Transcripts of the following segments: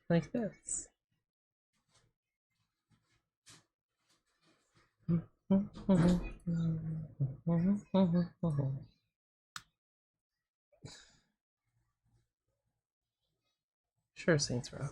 like this. Sure, Saints Row.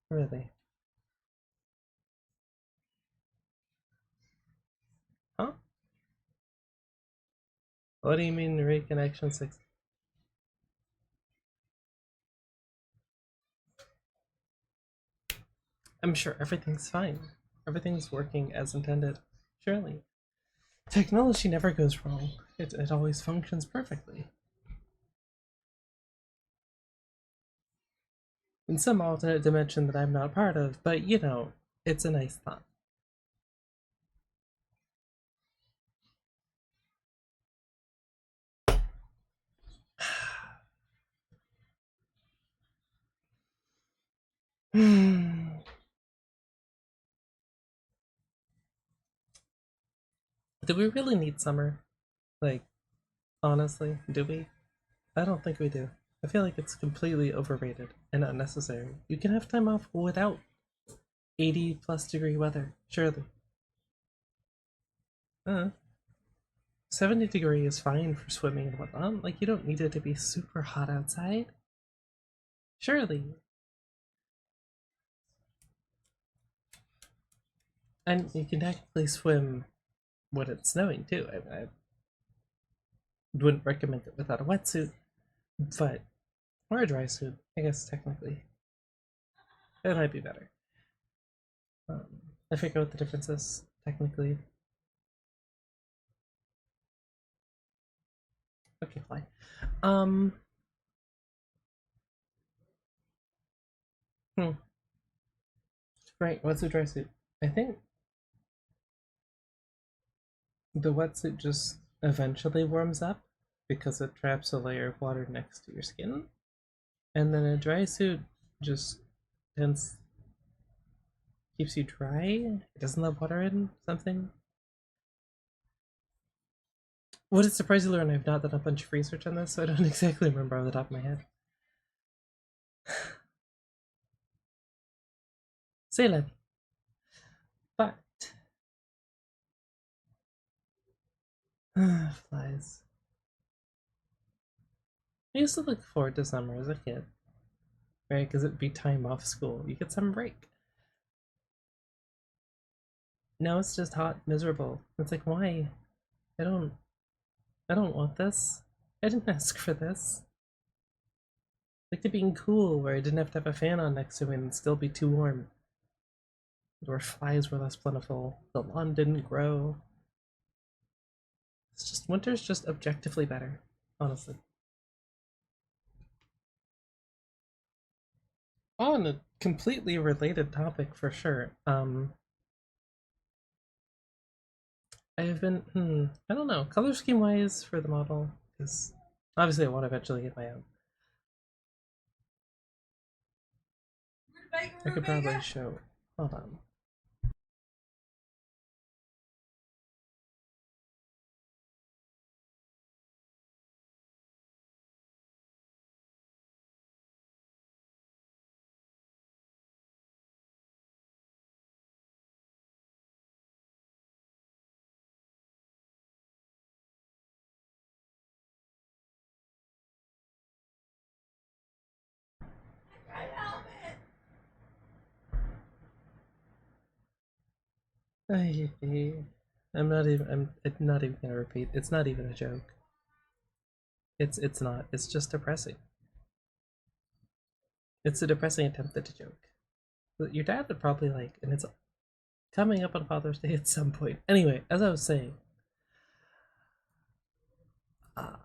Really? Huh? What do you mean reconnection 6? I'm sure everything's fine. Everything's working as intended. Surely. Technology never goes wrong. It always functions perfectly. In some alternate dimension that I'm not part of, but you know, it's a nice thought. Do we really need summer? Like, honestly, do we? I don't think we do. I feel like it's completely overrated and unnecessary. You can have time off without 80 plus degree weather, surely. 70 degree is fine for swimming and whatnot. Like, you don't need it to be super hot outside. Surely. And you can technically swim when it's snowing too. I wouldn't recommend it without a wetsuit, but or a dry suit, I guess technically. It might be better. Um, I forget what the difference is technically. Okay, fine. Um, hmm. Right, what's a dry suit? I think the wetsuit just eventually warms up because it traps a layer of water next to your skin, and then a dry suit just tends keeps you dry. It doesn't let water in something. Would it surprise you to learn I've not done a bunch of research on this, so I don't exactly remember off the top of my head. Say let me. But flies. I used to look forward to summer as a kid, right? Because it'd be time off school. You get some break. Now it's just hot, miserable. It's like, why? I don't I don't want this. I didn't ask for this. Like to being cool where I didn't have to have a fan on next to me and still be too warm. Where flies were less plentiful. The lawn didn't grow. It's just winter's just objectively better, honestly. On a completely related topic for sure. I have been I don't know, color scheme wise for the model, because obviously I want to eventually get my own. I could probably show hold on. I'm not even I'm not even gonna repeat. It's not even a joke. It's not. It's just depressing. It's a depressing attempt at a joke. But your dad would probably like, and it's coming up on Father's Day at some point. Anyway, as I was saying, uh,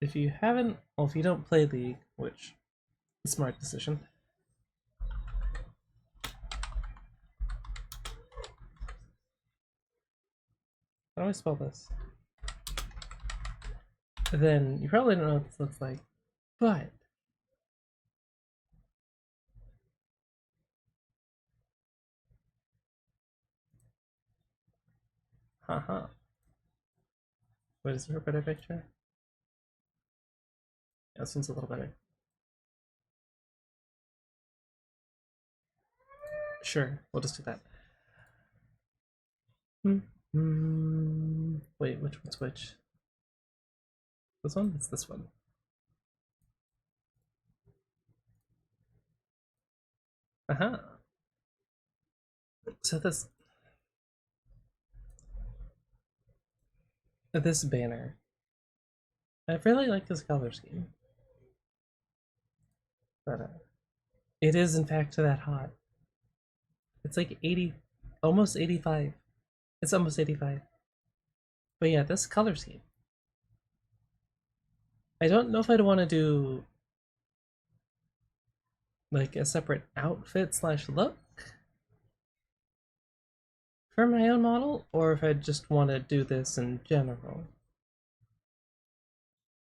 if you haven't, well, if you don't play League, which is a smart decision. How do I spell this? then you probably don't know what this looks like. But haha. What is there a better picture? Yeah, this one's a little better. Sure, we'll just do that. Wait, which one's which? This one? It's this one. Aha. So this banner. I really like this color scheme. But it is in fact that hot. It's like 80, almost 85. It's almost 85. But yeah, this color scheme. I don't know if I'd want to do like a separate outfit slash look for my own model, or if I just want to do this in general.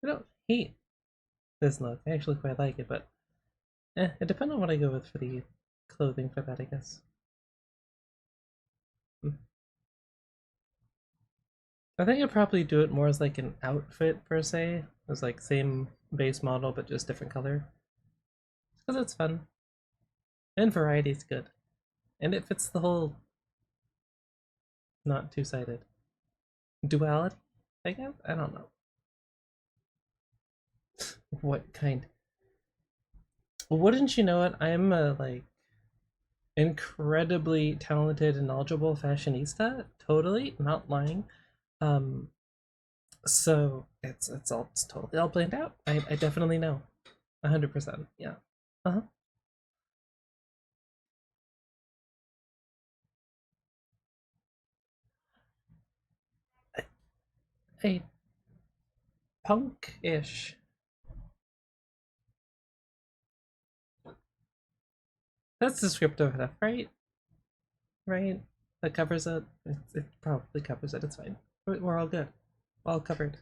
I don't hate this look. I actually quite like it, but it depends on what I go with for the clothing for that, I guess. I think I'd probably do it more as like an outfit per se, as like same base model but just different color, because it's fun and variety is good, and it fits the whole not two-sided duality. I guess I don't know what kind. Wouldn't you know it? I'm a like incredibly talented and knowledgeable fashionista. Totally, not lying. Um, so it's totally all planned out. I definitely know, 100%. Yeah. Uh huh. A punk-ish. That's descriptive enough, right? Right? That covers it. It probably covers it. It's fine. We're all good. All covered.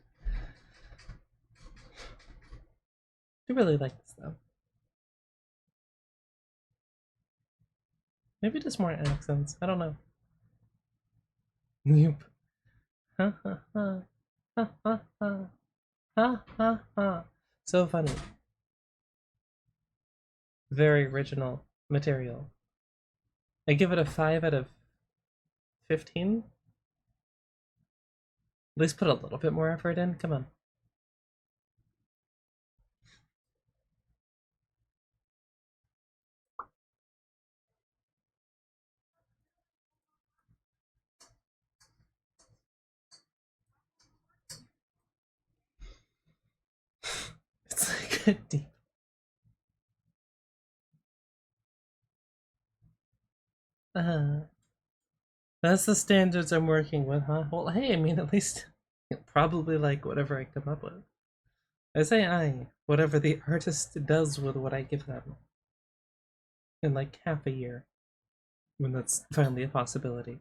I really like this though. Maybe just more accents. I don't know. Nope. Ha ha ha. Ha ha ha. Ha ha ha. So funny. Very original material. I give it a 5 out of 15. At least put a little bit more effort in. Come on. It's like a deep. That's the standards I'm working with, huh? Well, hey, I mean, at least probably like whatever I come up with. I say whatever the artist does with what I give them in like half a year, when that's finally a possibility.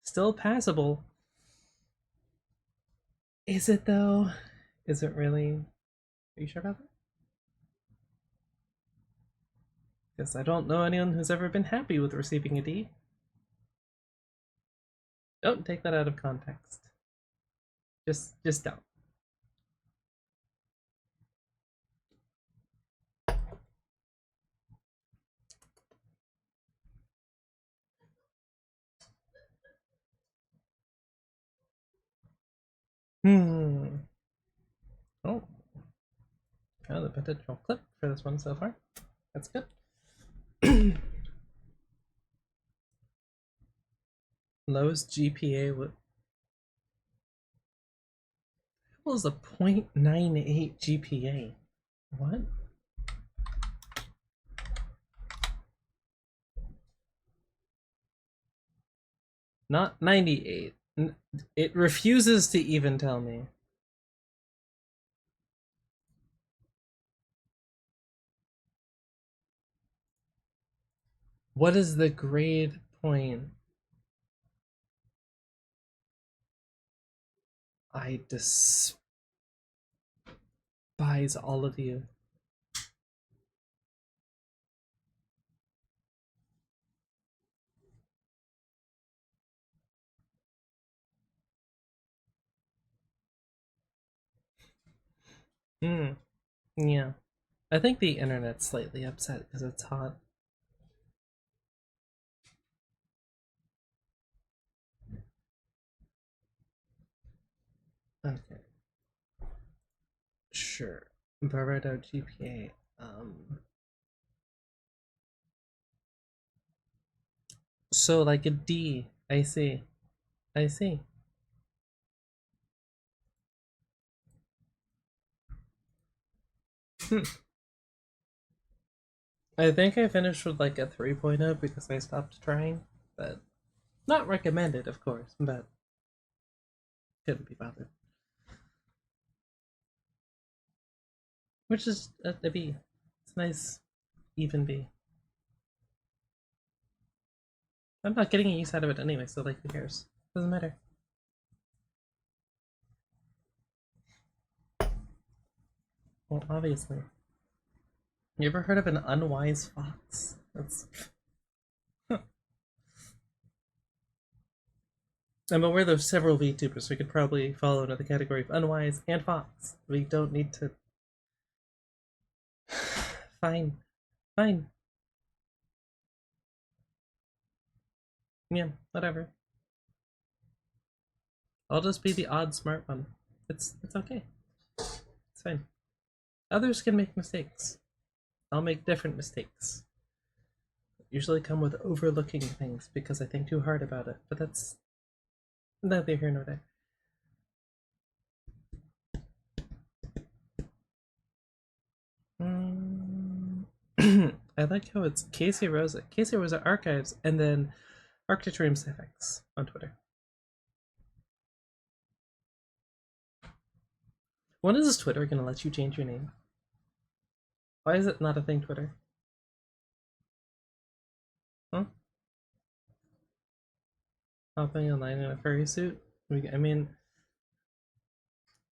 Still passable. Is it though? Is it really? Are you sure about that? Because I don't know anyone who's ever been happy with receiving a D. Don't take that out of context. Just don't. Hmm. Oh, the potential clip for this one so far. That's good. Lowest GPA was a 0.98 GPA. What? Not 98. It refuses to even tell me. What is the grade point? I despise buys all of you. Hmm. Yeah. I think the internet's slightly upset because it's hot. Okay. Sure. Barreto GPA. So like a D. I see. I see. I think I finished with like a 3.0 because I stopped trying, but not recommended, of course, but couldn't be bothered. Which is a B. It's a nice, even B. I'm not getting a use out of it anyway, so like, who cares? Doesn't matter. Well, obviously. You ever heard of an unwise fox? That's. I'm aware there's several VTubers who could probably fall under the category of unwise and fox. We don't need to. Fine. Fine. Yeah, whatever. I'll just be the odd smart one. It's okay. It's fine. Others can make mistakes. I'll make different mistakes. Usually come with overlooking things because I think too hard about it, but that's neither here nor there. I like how it's Casey Rosa Archives, and then Arctitrium Sfx on Twitter. When is Twitter gonna let you change your name? Why is it not a thing, Twitter? Huh? Hopping online in a furry suit? I mean,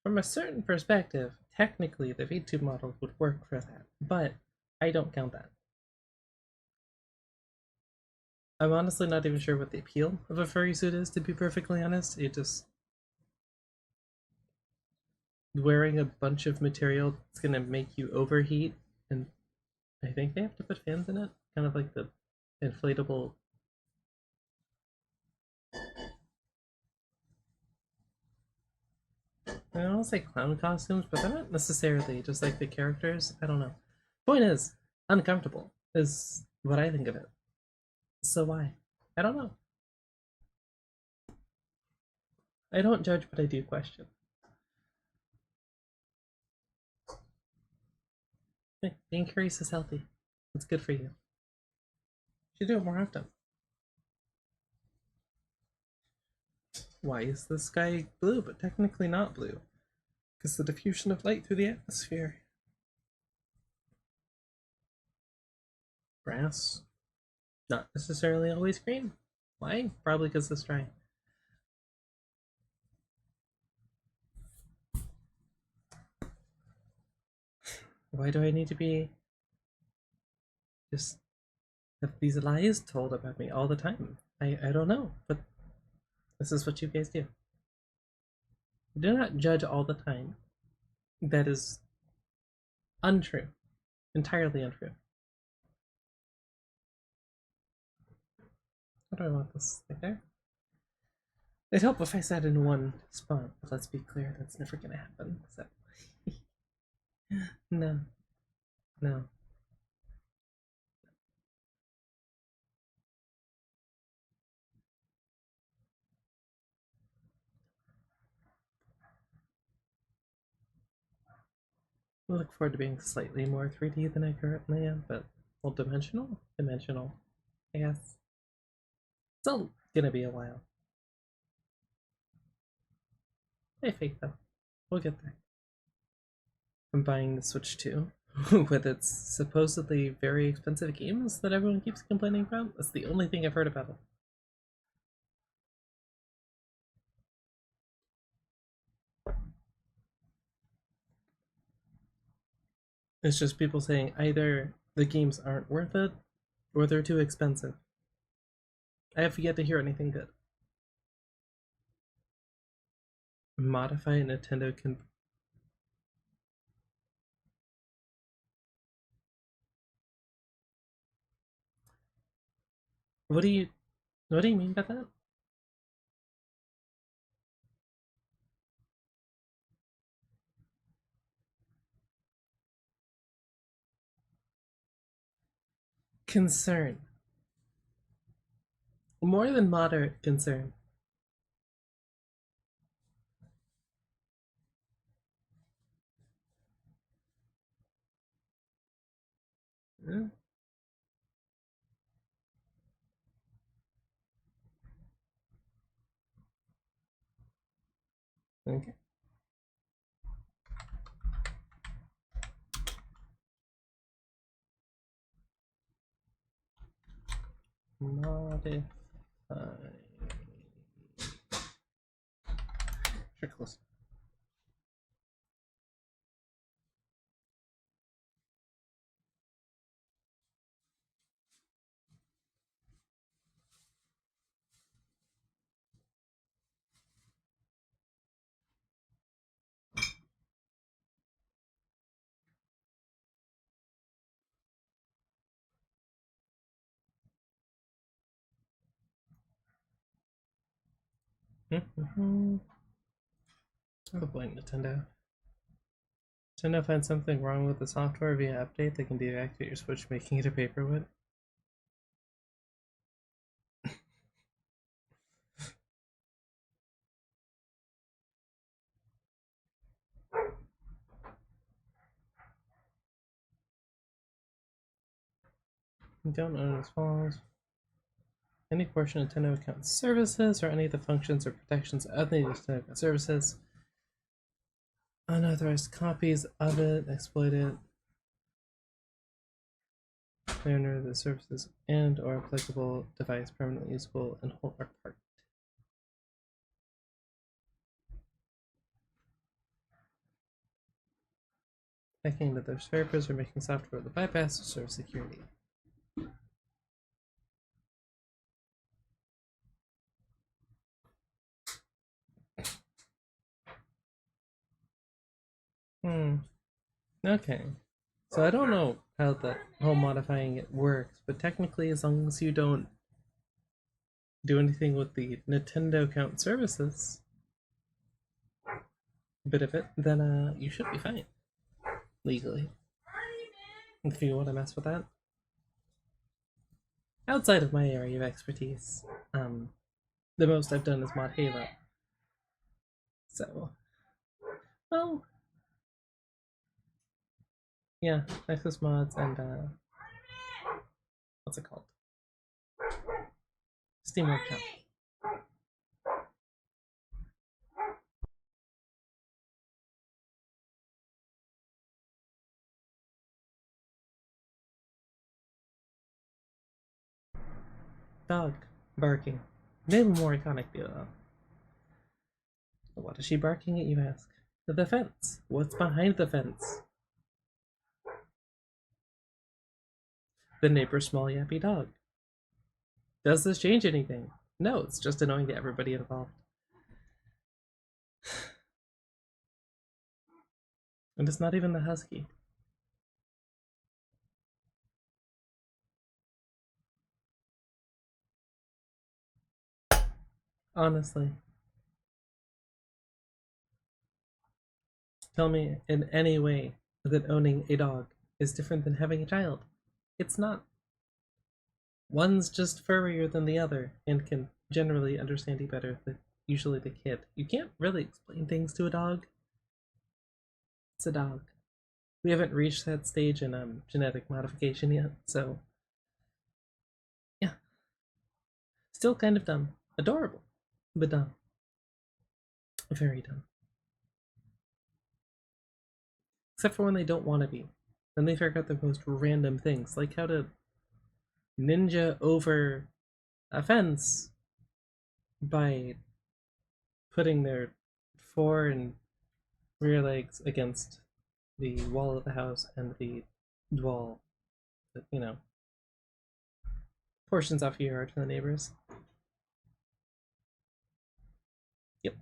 from a certain perspective, technically the VTube model would work for that, but I don't count that. I'm honestly not even sure what the appeal of a furry suit is, to be perfectly honest. It just wearing a bunch of material that's gonna make you overheat, and I think they have to put fans in it, kind of like the inflatable. I don't say clown costumes, but they're not necessarily just like the characters. I don't know. Point is, uncomfortable is what I think of it. So why? I don't know. I don't judge, but I do question. Being curious is healthy. It's good for you. You should do it more often. Why is the sky blue, but technically not blue? Because the diffusion of light through the atmosphere. Grass, not necessarily always green. Why? Probably because it's dry. Why do I need to be just have these lies told about me all the time? I don't know, but this is what you guys do. Do not judge all the time. That is untrue. Entirely untrue. How do I want this? Like there? It'd help if I sat in one spot, but let's be clear, that's never gonna happen. So no. No. I look forward to being slightly more 3D than I currently am, but well, dimensional? Dimensional. I guess. Still gonna be a while. I fake though. We'll get there. I'm buying the Switch 2 with its supposedly very expensive games that everyone keeps complaining about. That's the only thing I've heard about it. It's just people saying either the games aren't worth it or they're too expensive. I have yet to hear anything good. Modify Nintendo can. What do you what do you mean by that? Concern. More than moderate concern. Eh, okay. Modify. Sure, close. Mm-hmm. Oh, blank Nintendo. Nintendo finds something wrong with the software via update. They can deactivate your Switch, making it a paperweight. You don't own as follows. Any portion of Nintendo account services or any of the functions or protections of the Nintendo account services. Unauthorized copies of it, exploited, under the services and or applicable device permanently usable in whole or part. Hacking into their servers or making software that bypasses server security. Okay. So I don't know how the whole modifying it works, but technically as long as you don't do anything with the Nintendo account services bit of it, then you should be fine. Legally. If you want to mess with that. Outside of my area of expertise, the most I've done is mod Halo. So, well, yeah, Nexus mods and what's it called? Steam Workshop. Dog barking. Maybe more iconic though. What is she barking at, you ask? The fence. What's behind the fence? The neighbor's small yappy dog. Does this change anything? No, it's just annoying to everybody involved. And it's not even the husky. Honestly. Tell me in any way that owning a dog is different than having a child. It's not. One's just furrier than the other and can generally understand you better than usually the kid. You can't really explain things to a dog. It's a dog. We haven't reached that stage in genetic modification yet, so yeah. Still kind of dumb. Adorable, but dumb. Very dumb. Except for when they don't want to be. Then they figure out the most random things, like how to ninja over a fence by putting their fore and rear legs against the wall of the house and the wall that, you know, portions off your yard to the neighbors. Yep.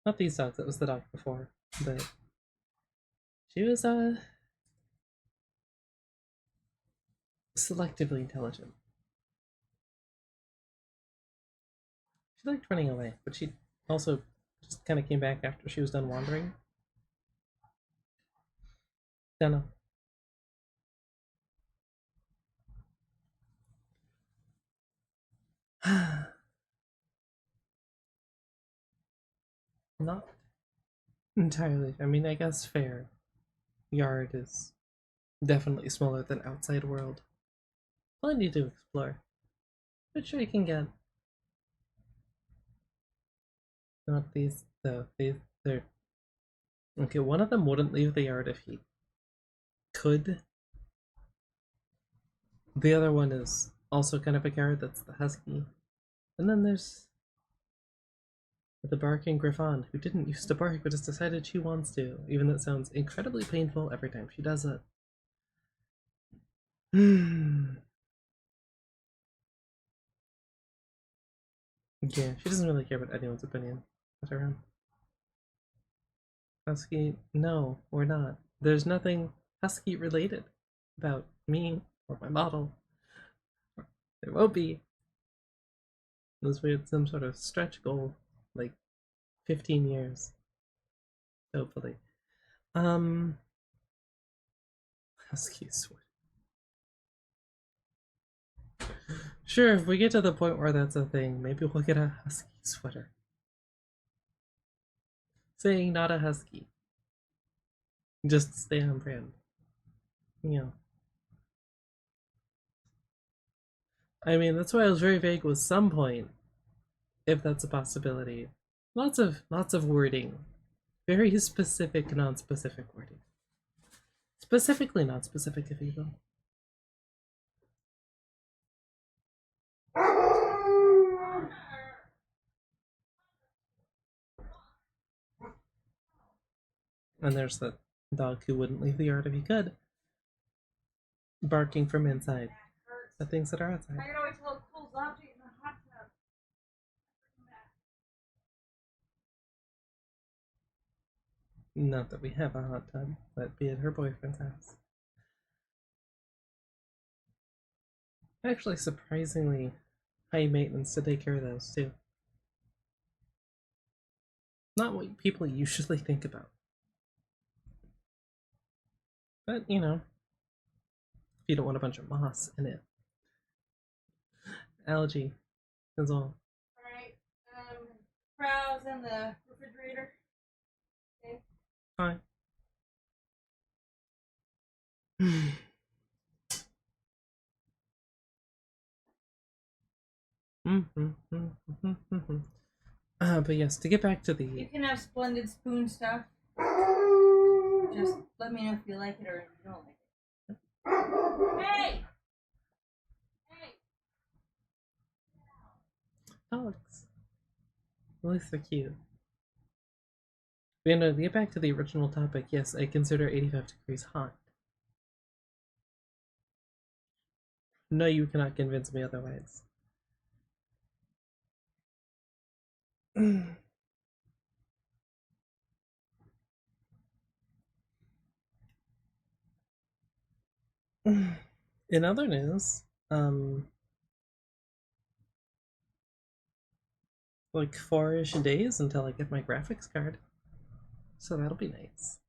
Not these dogs, that was the dog before, but she was selectively intelligent. She liked running away, but she also just kind of came back after she was done wandering. Don't know. Not entirely. I mean, I guess fair. Yard is definitely smaller than outside world. Plenty to explore. But sure you can get. Not these though. They're okay. One of them wouldn't leave the yard if he could. The other one is also kind of a coward. That's the husky. And then there's the barking Griffon, who didn't used to bark but has decided she wants to, even though it sounds incredibly painful every time she does it. Yeah, she doesn't really care about anyone's opinion. Let her run. Husky, no, we're not. There's nothing Husky related about me or my model. There won't be. Unless we had some sort of stretch goal, like 15 years. Hopefully. Husky sweater. Sure, if we get to the point where that's a thing, maybe we'll get a husky sweater. Saying not a husky. Just stay on brand. You know. I mean, that's why I was very vague with some point, if that's a possibility. Lots of wording. Very specific, non-specific wording. Specifically non-specific, if you will. And there's the dog who wouldn't leave the yard if he could, barking from inside the things that are outside. I can always tell it cools off to get in the hot tub. Not that we have a hot tub, but be at her boyfriend's house. Actually, surprisingly high maintenance to take care of those too. Not what people usually think about. But, you know, if you don't want a bunch of moss in it. Algae is all. Alright, browse in the refrigerator. Okay. Fine. But yes, to get back to the. You can have splendid spoon stuff. Just let me know if you like it or if you don't like it. Hey! Hey! Dogs. At least they're cute. But to get back to the original topic, yes, I consider 85 degrees hot. No, you cannot convince me otherwise. In other news, like 4-ish days until I get my graphics card. So that'll be nice.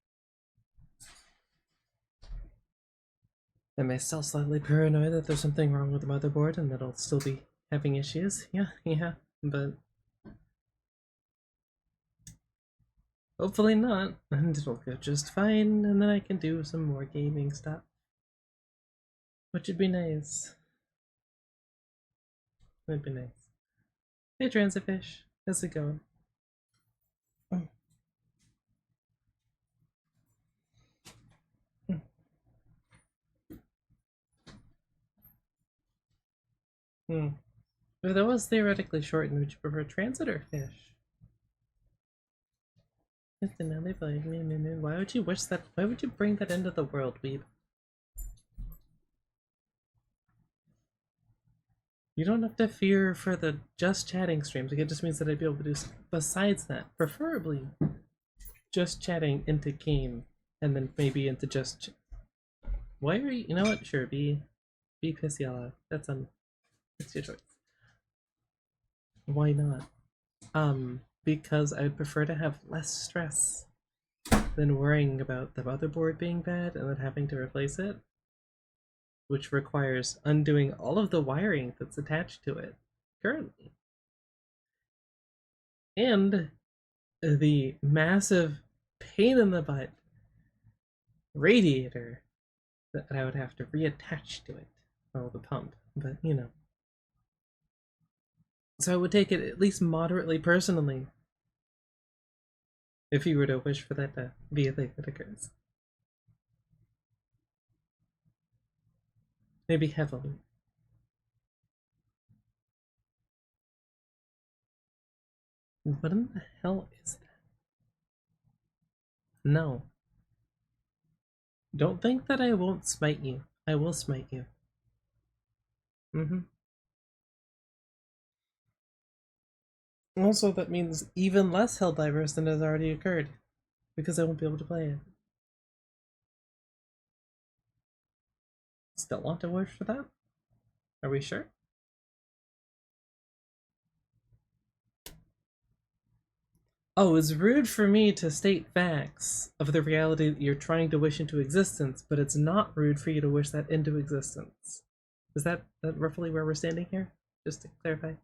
Am I still slightly paranoid that there's something wrong with the motherboard and that I'll still be having issues? Yeah, but hopefully not, and it'll go just fine, and then I can do some more gaming stuff. Which would be nice. Would be nice. Hey Transitfish, how's it going? If that was theoretically shortened, would you prefer transit or fish? Why would you wish that? Why would you bring that into the world, Weeb? You don't have to fear for the just chatting streams. Like, it just means that I'd be able to do besides that. Preferably just chatting into game and then maybe into just. Why are you know what? Sure, be pissy all out. That's your choice. Why not? Because I'd prefer to have less stress than worrying about the motherboard being bad and then having to replace it, which requires undoing all of the wiring that's attached to it currently. And the massive pain in the butt radiator that I would have to reattach to it. Oh, the pump, but you know. So I would take it at least moderately personally if you were to wish for that to be a thing that occurs. Maybe heavily. What in the hell is that? No. Don't think that I won't smite you. I will smite you. Also, that means even less Helldivers than has already occurred, because I won't be able to play it. Still want to wish for that? Are we sure? Oh, it's rude for me to state facts of the reality that you're trying to wish into existence, but it's not rude for you to wish that into existence. Is that roughly where we're standing here? Just to clarify.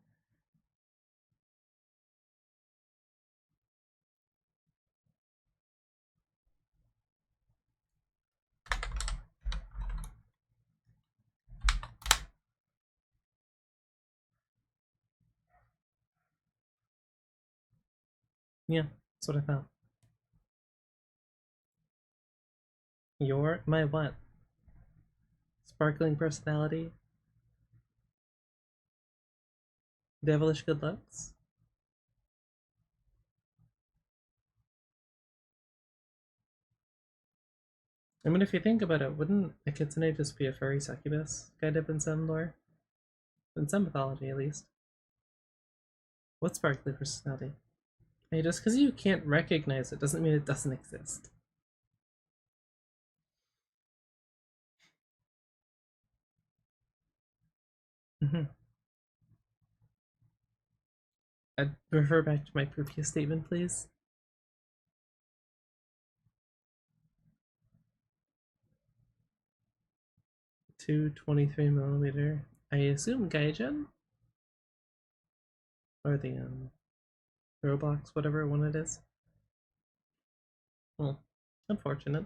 Yeah, that's what I thought. You're my what? Sparkling personality? Devilish good looks? I mean, if you think about it, wouldn't a kitsune just be a furry succubus, kind of in some lore? In some mythology, at least. What's sparkly personality? Hey, just because you can't recognize it doesn't mean it doesn't exist. I'd refer back to my previous statement, please. Two 23mm. I assume Gaijin? Or the Roblox, whatever one it is. Well, unfortunate.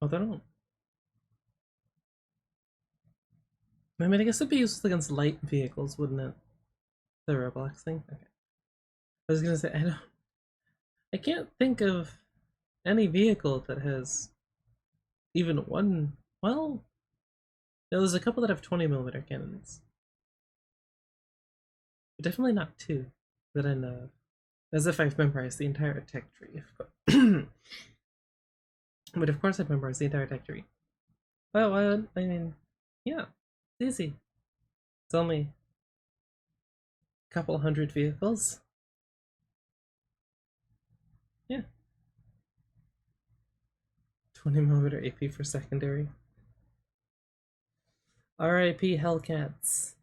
Oh, they don't. I mean, I guess it'd be useful against light vehicles, wouldn't it? The Roblox thing? Okay. I was gonna say, I can't think of any vehicle that has even one. Well, there's a couple that have 20mm cannons. But definitely not two that I know of. As if I've memorized the entire tech tree. But of course I've memorized the entire tech tree. Well, I mean, yeah, it's easy. It's only a couple hundred vehicles. Yeah. 20mm AP for secondary. RIP Hellcats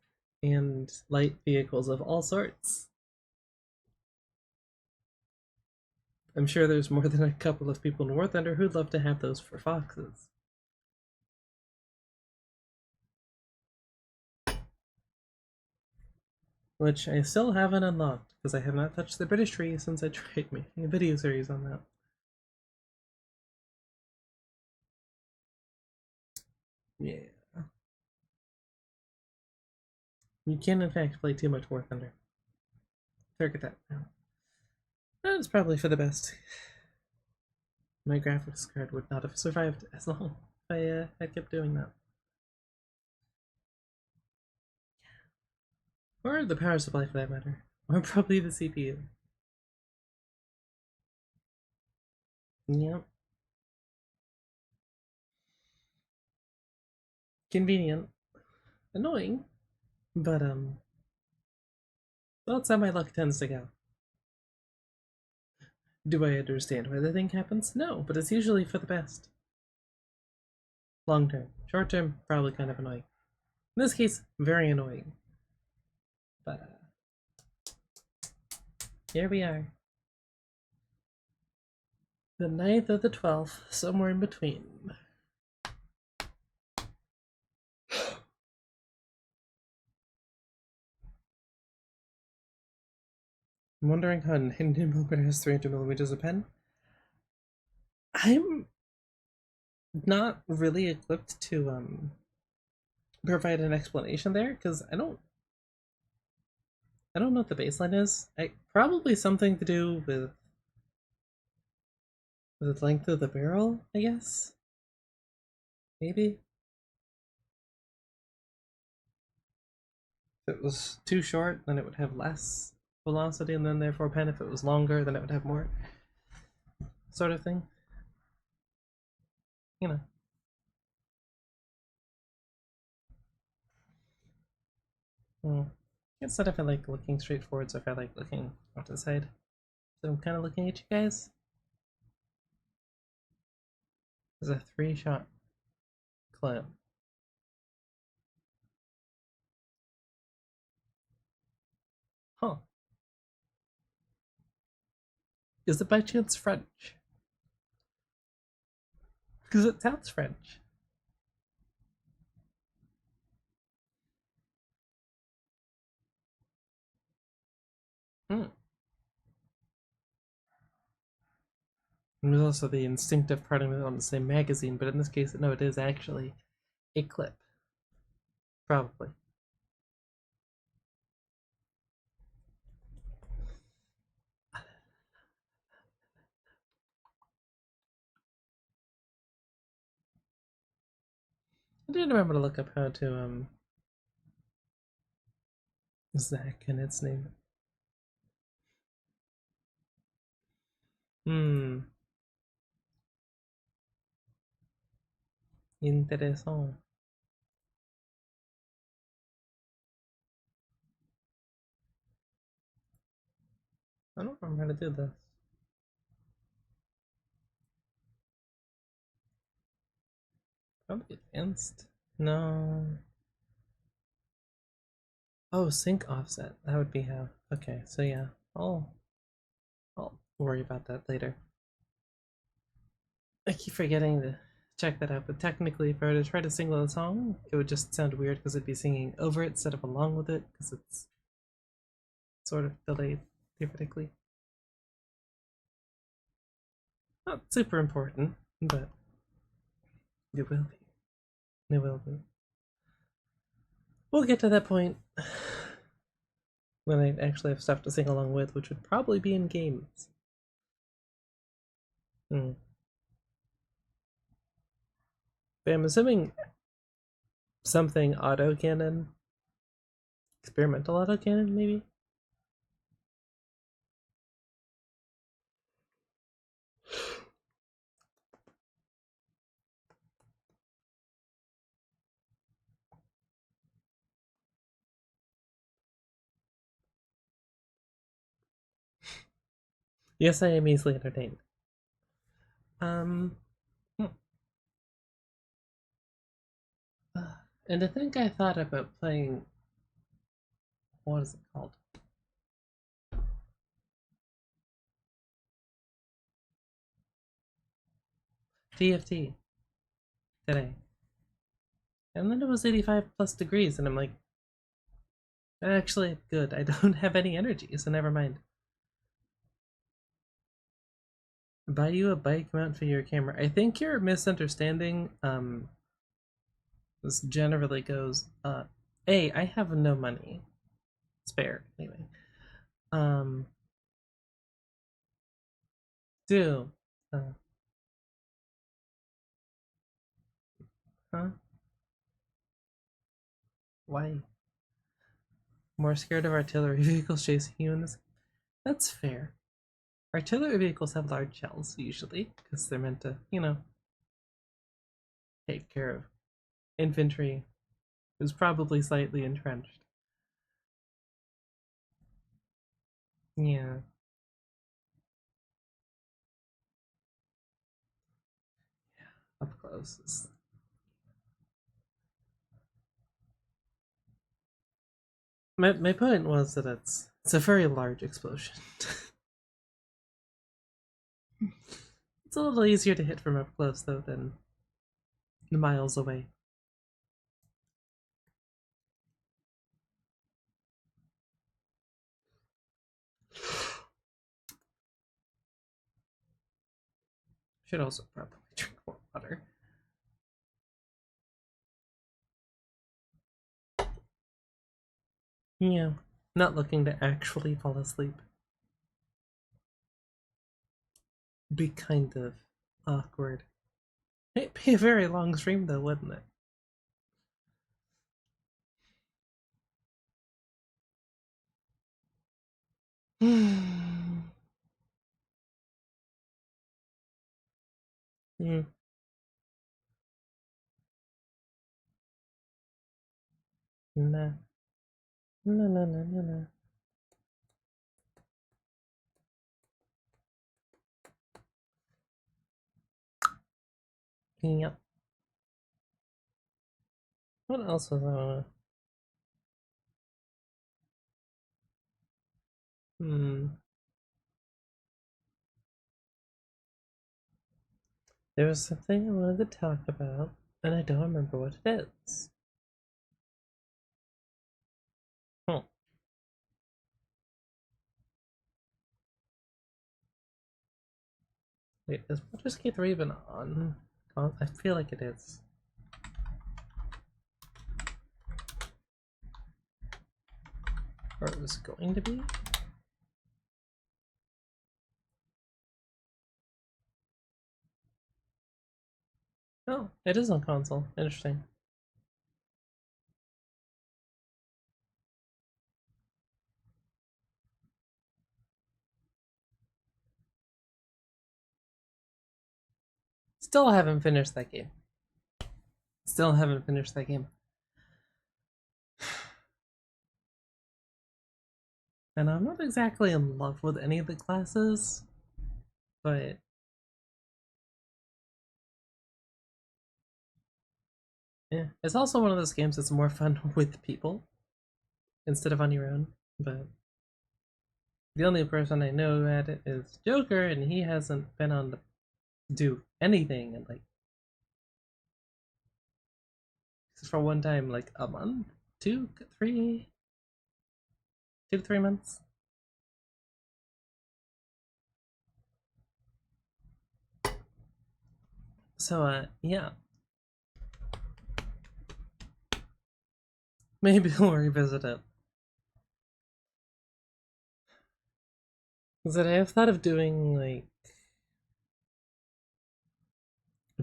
and light vehicles of all sorts. I'm sure there's more than a couple of people in War Thunder who'd love to have those for foxes. Which I still haven't unlocked, because I have not touched the British tree since I tried making a video series on that. Yeah. You can in fact play too much War Thunder. Forget that now. That's probably for the best. My graphics card would not have survived as long if I had kept doing that. Or the power supply for that matter. Or probably the CPU. Yep. Convenient. Annoying. But, that's how my luck tends to go. Do I understand why the thing happens? No, but it's usually for the best. Long term. Short term, probably kind of annoying. In this case, very annoying. But, here we are. The 9th or the 12th, somewhere in between. I'm wondering how 900mm has 300mm of pen. I'm not really equipped to provide an explanation there because I don't know what the baseline is. Probably something to do with the length of the barrel, I guess. Maybe. If it was too short, then it would have less velocity, and then therefore pen. If it was longer, then it would have more. Sort of thing. You know. Hmm. It's not if I like looking straight forwards or if I like looking off to the side. So I'm kind of looking at you guys. There's a 3-shot clip. Huh. Is it by chance French? Because it sounds French. Hmm. And there's also the instinctive part of it on the same magazine, but in this case, no, it is actually a clip. Probably. I did remember to look up how to, Zach and its name. Hmm. Interesting. I don't remember how to do this. Probably advanced. No. Oh, sync offset. That would be how. Okay, so yeah. I'll worry about that later. I keep forgetting to check that out, but technically, if I were to try to sing the song, it would just sound weird because it'd be singing over it instead of along with it because it's sort of delayed, theoretically. Not super important, but it will be. It will be. We'll get to that point when I actually have stuff to sing along with, which would probably be in games. Hmm. But I'm assuming something autocannon, experimental autocannon, maybe? Yes, I am easily entertained. Um, hmm. And I think I thought about playing. What is it called? TFT today. And then it was 85 plus degrees, and I'm like, actually, good. I don't have any energy, so never mind. Buy you a bike mount for your camera. I think you're misunderstanding. This generally goes. I have no money spare anyway. Um, do. Uh, huh? Why? More scared of artillery vehicles chasing you in this. That's fair. Artillery vehicles have large shells, usually, because they're meant to, take care of infantry who's probably slightly entrenched. Yeah. Up close. My point was that it's a very large explosion. It's a little easier to hit from up close though than miles away. Should also probably drink more water. Yeah, not looking to actually fall asleep. Be kind of awkward. It'd be a very long stream though, wouldn't it? Mm. Nah. No. Yep. What else was I wanna? There was something I wanted to talk about, and I don't remember what it is. Hmm. Wait, is Baldur's Gate 3 even on? I feel like it is. Or it was going to be? Oh, it is on console. Interesting. Still haven't finished that game. Still haven't finished that game. And I'm not exactly in love with any of the classes, but yeah, it's also one of those games that's more fun with people instead of on your own. But the only person I know at it is Joker, and he hasn't been on to do anything in like, for one time, like a month, 2 to 3 months. So yeah, maybe we'll revisit it. Because I have thought of doing like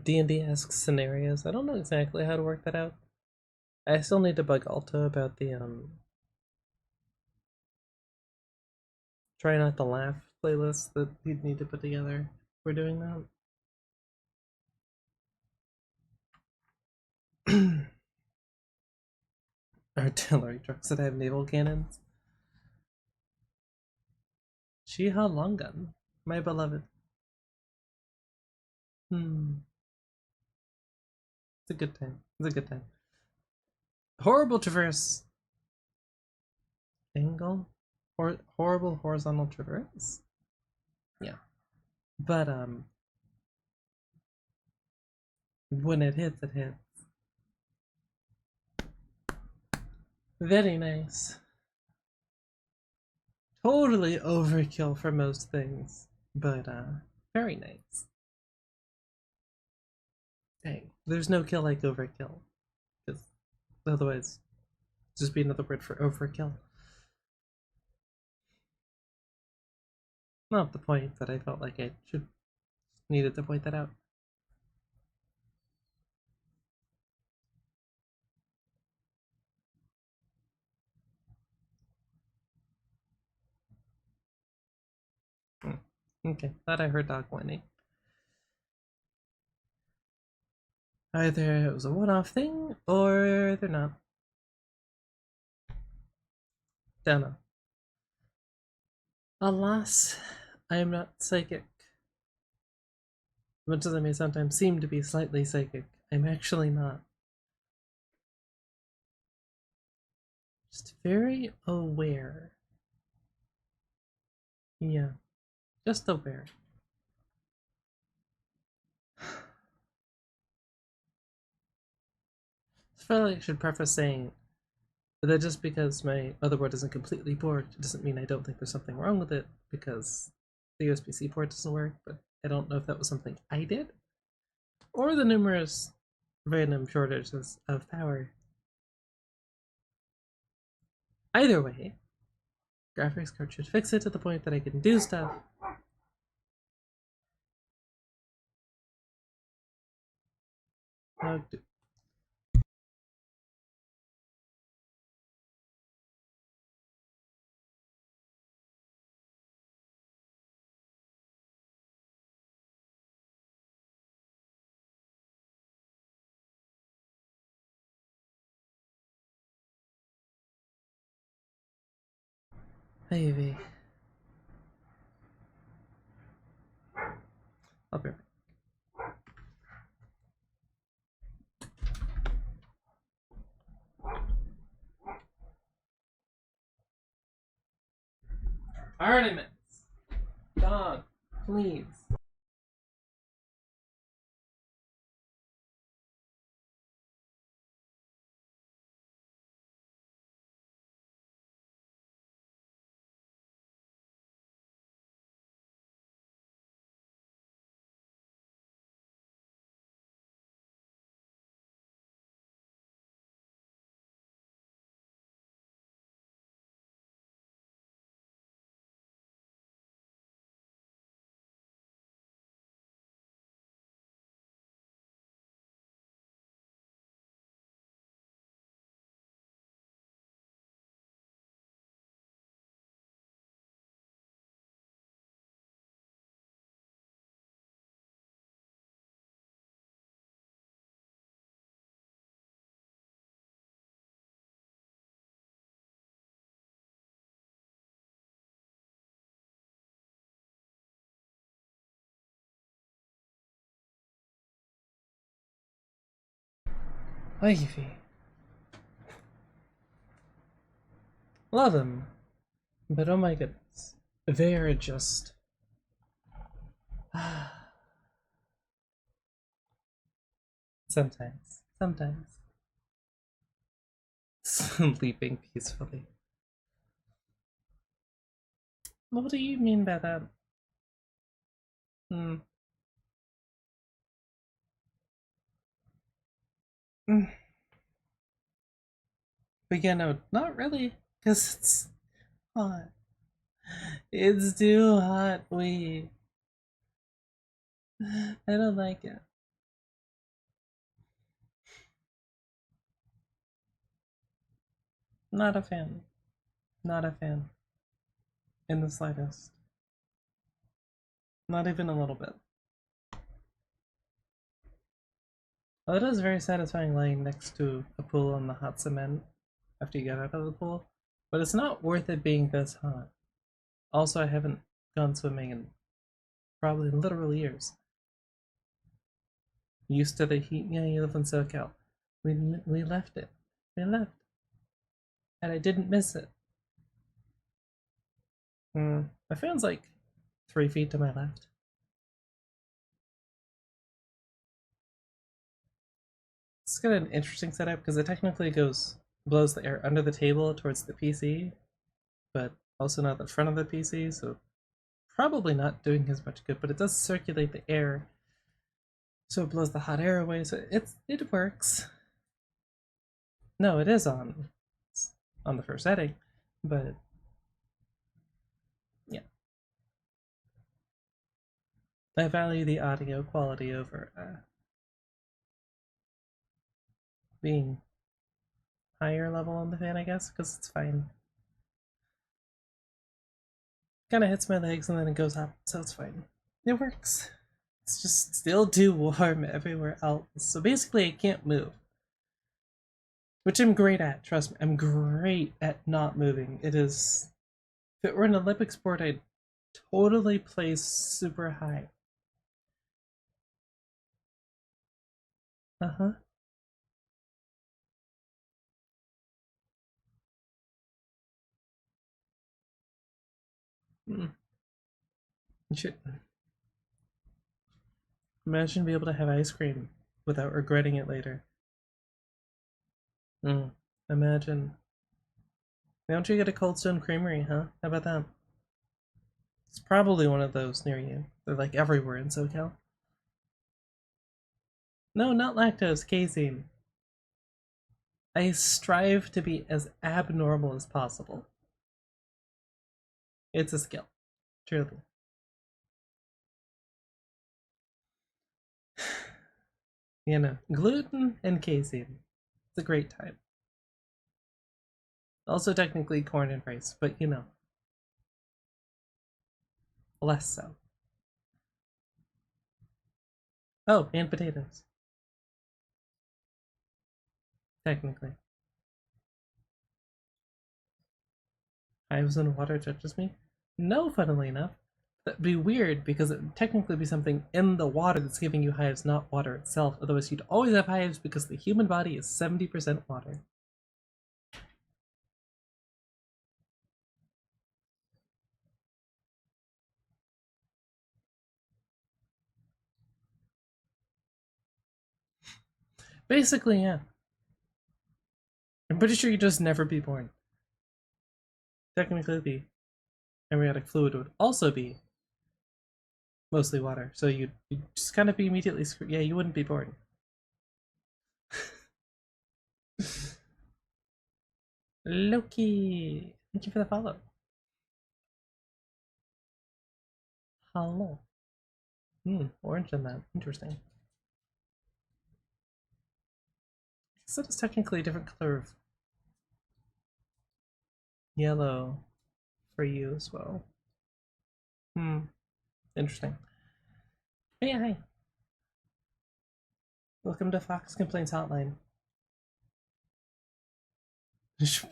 D&D-esque scenarios. I don't know exactly how to work that out. I still need to bug Alto about the try not to laugh playlist that he'd need to put together. We're doing that. Artillery trucks that have naval cannons. Shiha long gun, my beloved. It's a good time. It's a good time. Horrible traverse angle, or horrible horizontal traverse. Yeah, but when it hits, it hits. Very nice. Totally overkill for most things, but very nice. Dang, there's no kill like overkill, because otherwise, it'd just be another word for overkill. Not the point, but I felt like I should needed to point that out. Okay, thought I heard dog whining. Either it was a one-off thing, or they're not. Don't know. Alas, I am not psychic. Much as I may sometimes seem to be slightly psychic, I'm actually not. Just very aware. Yeah, just aware. I should preface saying that just because my motherboard isn't completely borked doesn't mean I don't think there's something wrong with it, because the USB-C port doesn't work, but I don't know if that was something I did, or the numerous random shortages of power. Either way, graphics card should fix it to the point that I can do stuff. Oh, maybe. I'll be right. Artemis! Dog, please. Ivy. Love them. But oh my goodness. They're just. Sometimes. Sometimes. Sleeping peacefully. What do you mean by that? Hmm. Mm. But yeah, no, not really. Because it's hot. It's too hot. Wait. I don't like it. Not a fan. Not a fan. In the slightest. Not even a little bit. Well, it is very satisfying lying next to a pool on the hot cement after you get out of the pool, but it's not worth it being this hot. Also, I haven't gone swimming in probably literal years. Used to the heat. Yeah, you live in SoCal. We left it. We left, and I didn't miss it. My fan's like 3 feet to my left. It's got an interesting setup because it technically blows the air under the table towards the PC, but also not the front of the PC, so probably not doing as much good. But it does circulate the air, so it blows the hot air away. So it works. No, it is on. It's on the first setting, but yeah, I value the audio quality over being higher level on the fan, I guess, because it's fine. Kind of hits my legs and then it goes up, so it's fine. It works. It's just still too warm everywhere else. So basically, I can't move. Which I'm great at, trust me. I'm great at not moving. It is. If it were an Olympic sport, I'd totally place super high. Uh huh. Mm. You should imagine being able to have ice cream without regretting it later. Mm. Imagine. Why don't you get a Cold Stone Creamery, huh? How about that? It's probably one of those near you. They're like everywhere in SoCal. No, not lactose, casein. I strive to be as abnormal as possible. It's a skill, truly. You know, gluten and casein. It's a great time. Also, technically, corn and rice, but you know, less so. Oh, and potatoes, technically. Hives and water touches me? No, funnily enough. That'd be weird because it would technically be something in the water that's giving you hives, not water itself. Otherwise, you'd always have hives because the human body is 70% water. Basically, yeah. I'm pretty sure you'd just never be born. Technically, the amniotic fluid would also be mostly water, so you'd just kind of be immediately screwed. Yeah, you wouldn't be born. Loki, thank you for the follow. Hello. Orange in that. Interesting. So it's technically a different color of yellow for you as well. Interesting. Hey, hi. Welcome to Fox Complaints Hotline. It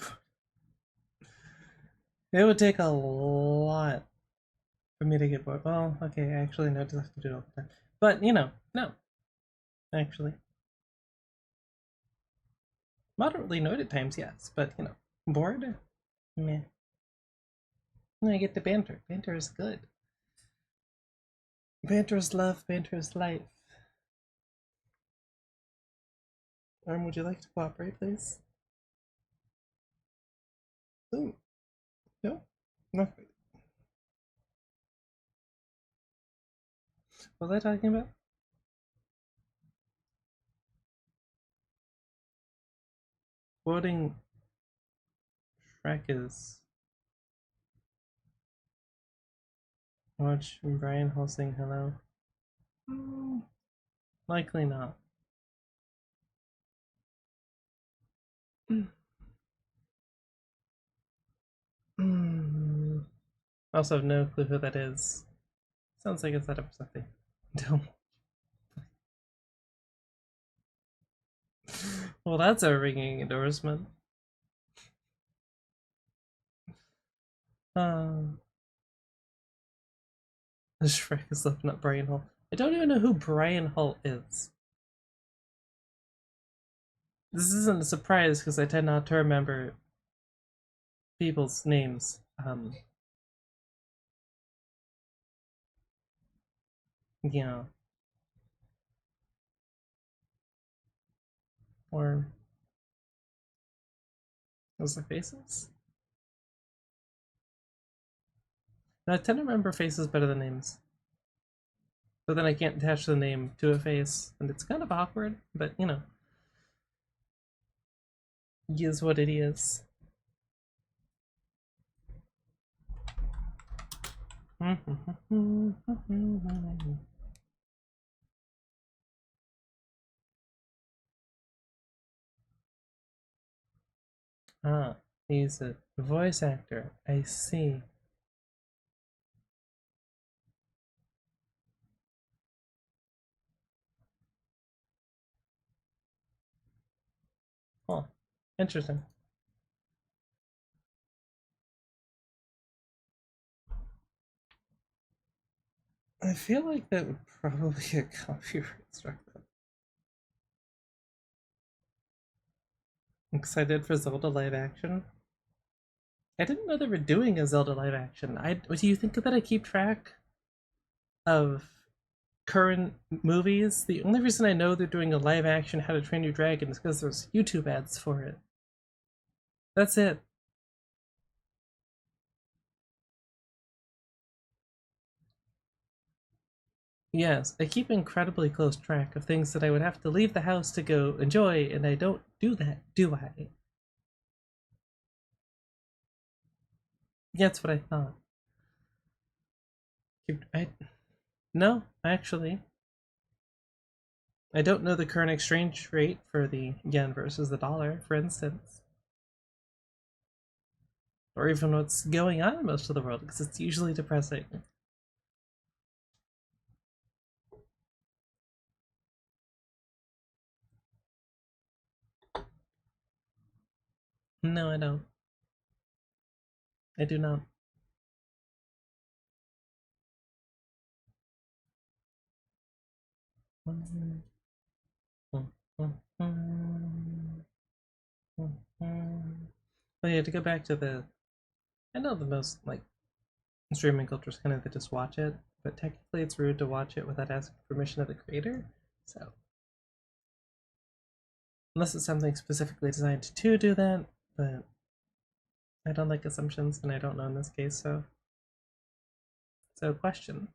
would take a lot for me to get bored. Well, okay, actually, no, I just have to do it all the time. But, you know, no. Actually. Moderately annoyed at times, yes, but, you know, bored? Meh. I get the banter. Banter is good. Banter is love, banter is life. Would you like to cooperate, please? Ooh, no? No. What was I talking about? Quoting Shrek is watch Brian Hull sing hello. Likely not. I also have no clue who that is. Sounds like a setup or something. Don't. Well, that's a ringing endorsement. Uh, Shrek is looking up Brian Hull. I don't even know who Brian Hull is. This isn't a surprise because I tend not to remember people's names. Yeah. Or was it faces? No, I tend to remember faces better than names. But then I can't attach the name to a face, and it's kind of awkward, but you know, is what it is. Ah, he's a voice actor. I see. Interesting. I feel like that would probably get copyright struck though. I'm excited for Zelda live action. I didn't know they were doing a Zelda live action. Do you think that I keep track of current movies? The only reason I know they're doing a live action How to Train Your Dragon is because there's YouTube ads for it. That's it. Yes, I keep incredibly close track of things that I would have to leave the house to go enjoy, and I don't do that, do I? Yeah, that's what I thought. I no, actually, I don't know the current exchange rate for the yen versus the dollar, for instance, or even what's going on in most of the world, because it's usually depressing. No, I don't. I do not. But yeah, to go back to the, I know the most like streaming culture is kind of to just watch it, but technically it's rude to watch it without asking permission of the creator. So unless it's something specifically designed to do that, but I don't like assumptions, and I don't know in this case. So question: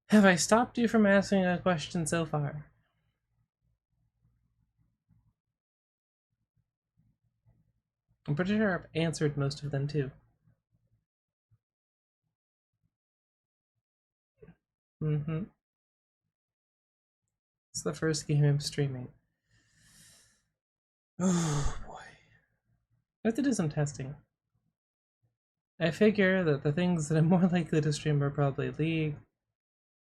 have I stopped you from asking a question so far? I'm pretty sure I've answered most of them too. Mm-hmm. It's the first game I'm streaming. Oh boy. I have to do some testing. I figure that the things that I'm more likely to stream are probably League.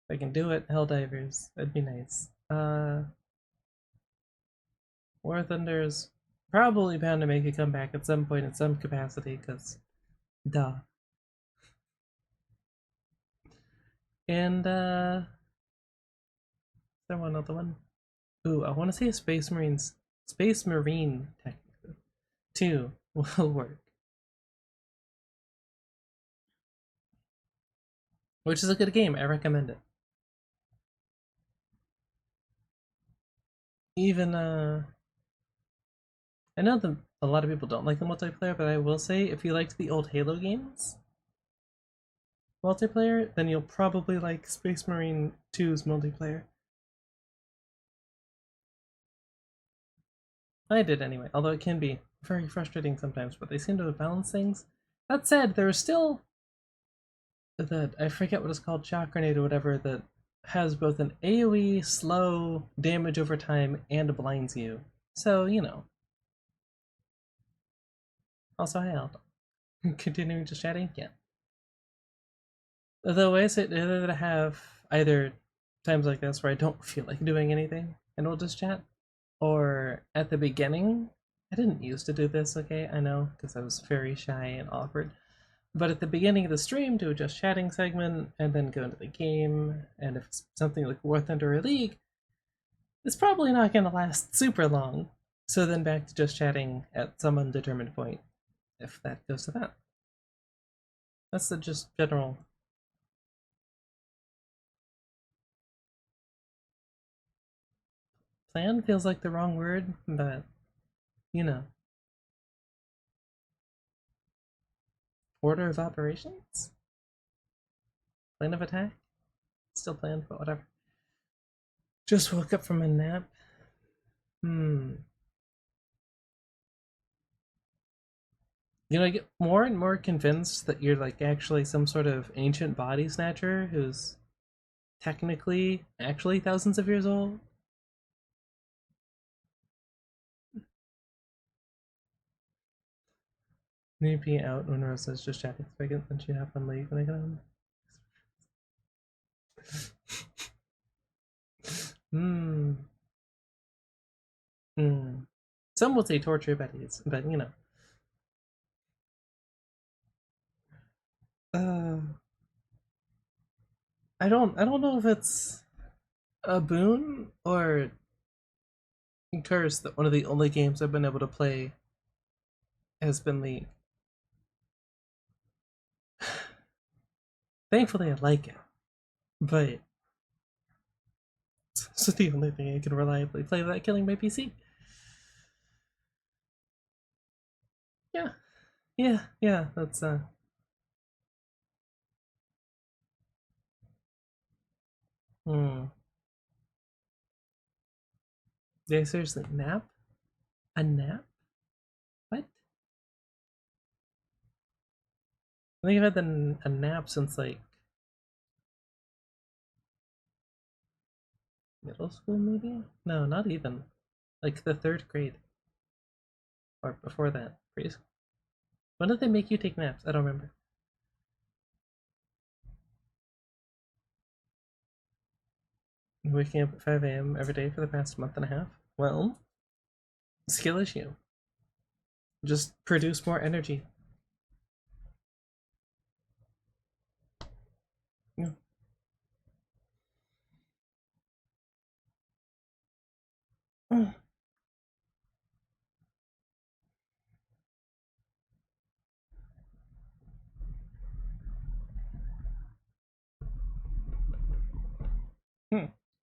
If I can do it, Helldivers. That'd be nice. War Thunder's probably bound to make a comeback at some point in some capacity, because duh. And is there one other one? Ooh, I want to say a Space Marine technically. 2 will work. Which is a good game, I recommend it. Even I know that a lot of people don't like the multiplayer, but I will say if you liked the old Halo games multiplayer, then you'll probably like Space Marine 2's multiplayer. I did anyway, although it can be very frustrating sometimes, but they seem to have balanced things. That said, there is still that I forget what it's called, shock grenade or whatever, that has both an AoE, slow, damage over time, and blinds you. So, you know. Also, hi Aldo. Continuing just chatting? Yeah. The ways that I have either times like this where I don't feel like doing anything and we'll just chat, or at the beginning, I didn't used to do this, okay, I know, because I was very shy and awkward. But at the beginning of the stream, do a just chatting segment and then go into the game. And if it's something like War Thunder or League, it's probably not going to last super long. So then back to just chatting at some undetermined point, if that goes to that. That's the just general. Plan feels like the wrong word, but you know. Order of operations? Plan of attack? Still planned, but whatever. Just woke up from a nap. You know, I get more and more convinced that you're like actually some sort of ancient body snatcher who's technically actually thousands of years old. Maybe out when Rosa's just chatting spigot, then she'd hop on late when I get home. Hmm. Hmm. Some would say torture buddies, but you know. I don't know if it's a boon or a curse that one of the only games I've been able to play has been League. Thankfully I like it, but it's the only thing I can reliably play without killing my PC. Yeah. Yeah, that's hmm. Did I seriously nap? A nap? What? I think I've had a nap since like middle school, maybe? No, not even. Like the third grade. Or before that. Preschool. When did they make you take naps? I don't remember. Waking up at 5 a.m. every day for the past month and a half? Well, skill issue. Just produce more energy. Yeah. Hmm.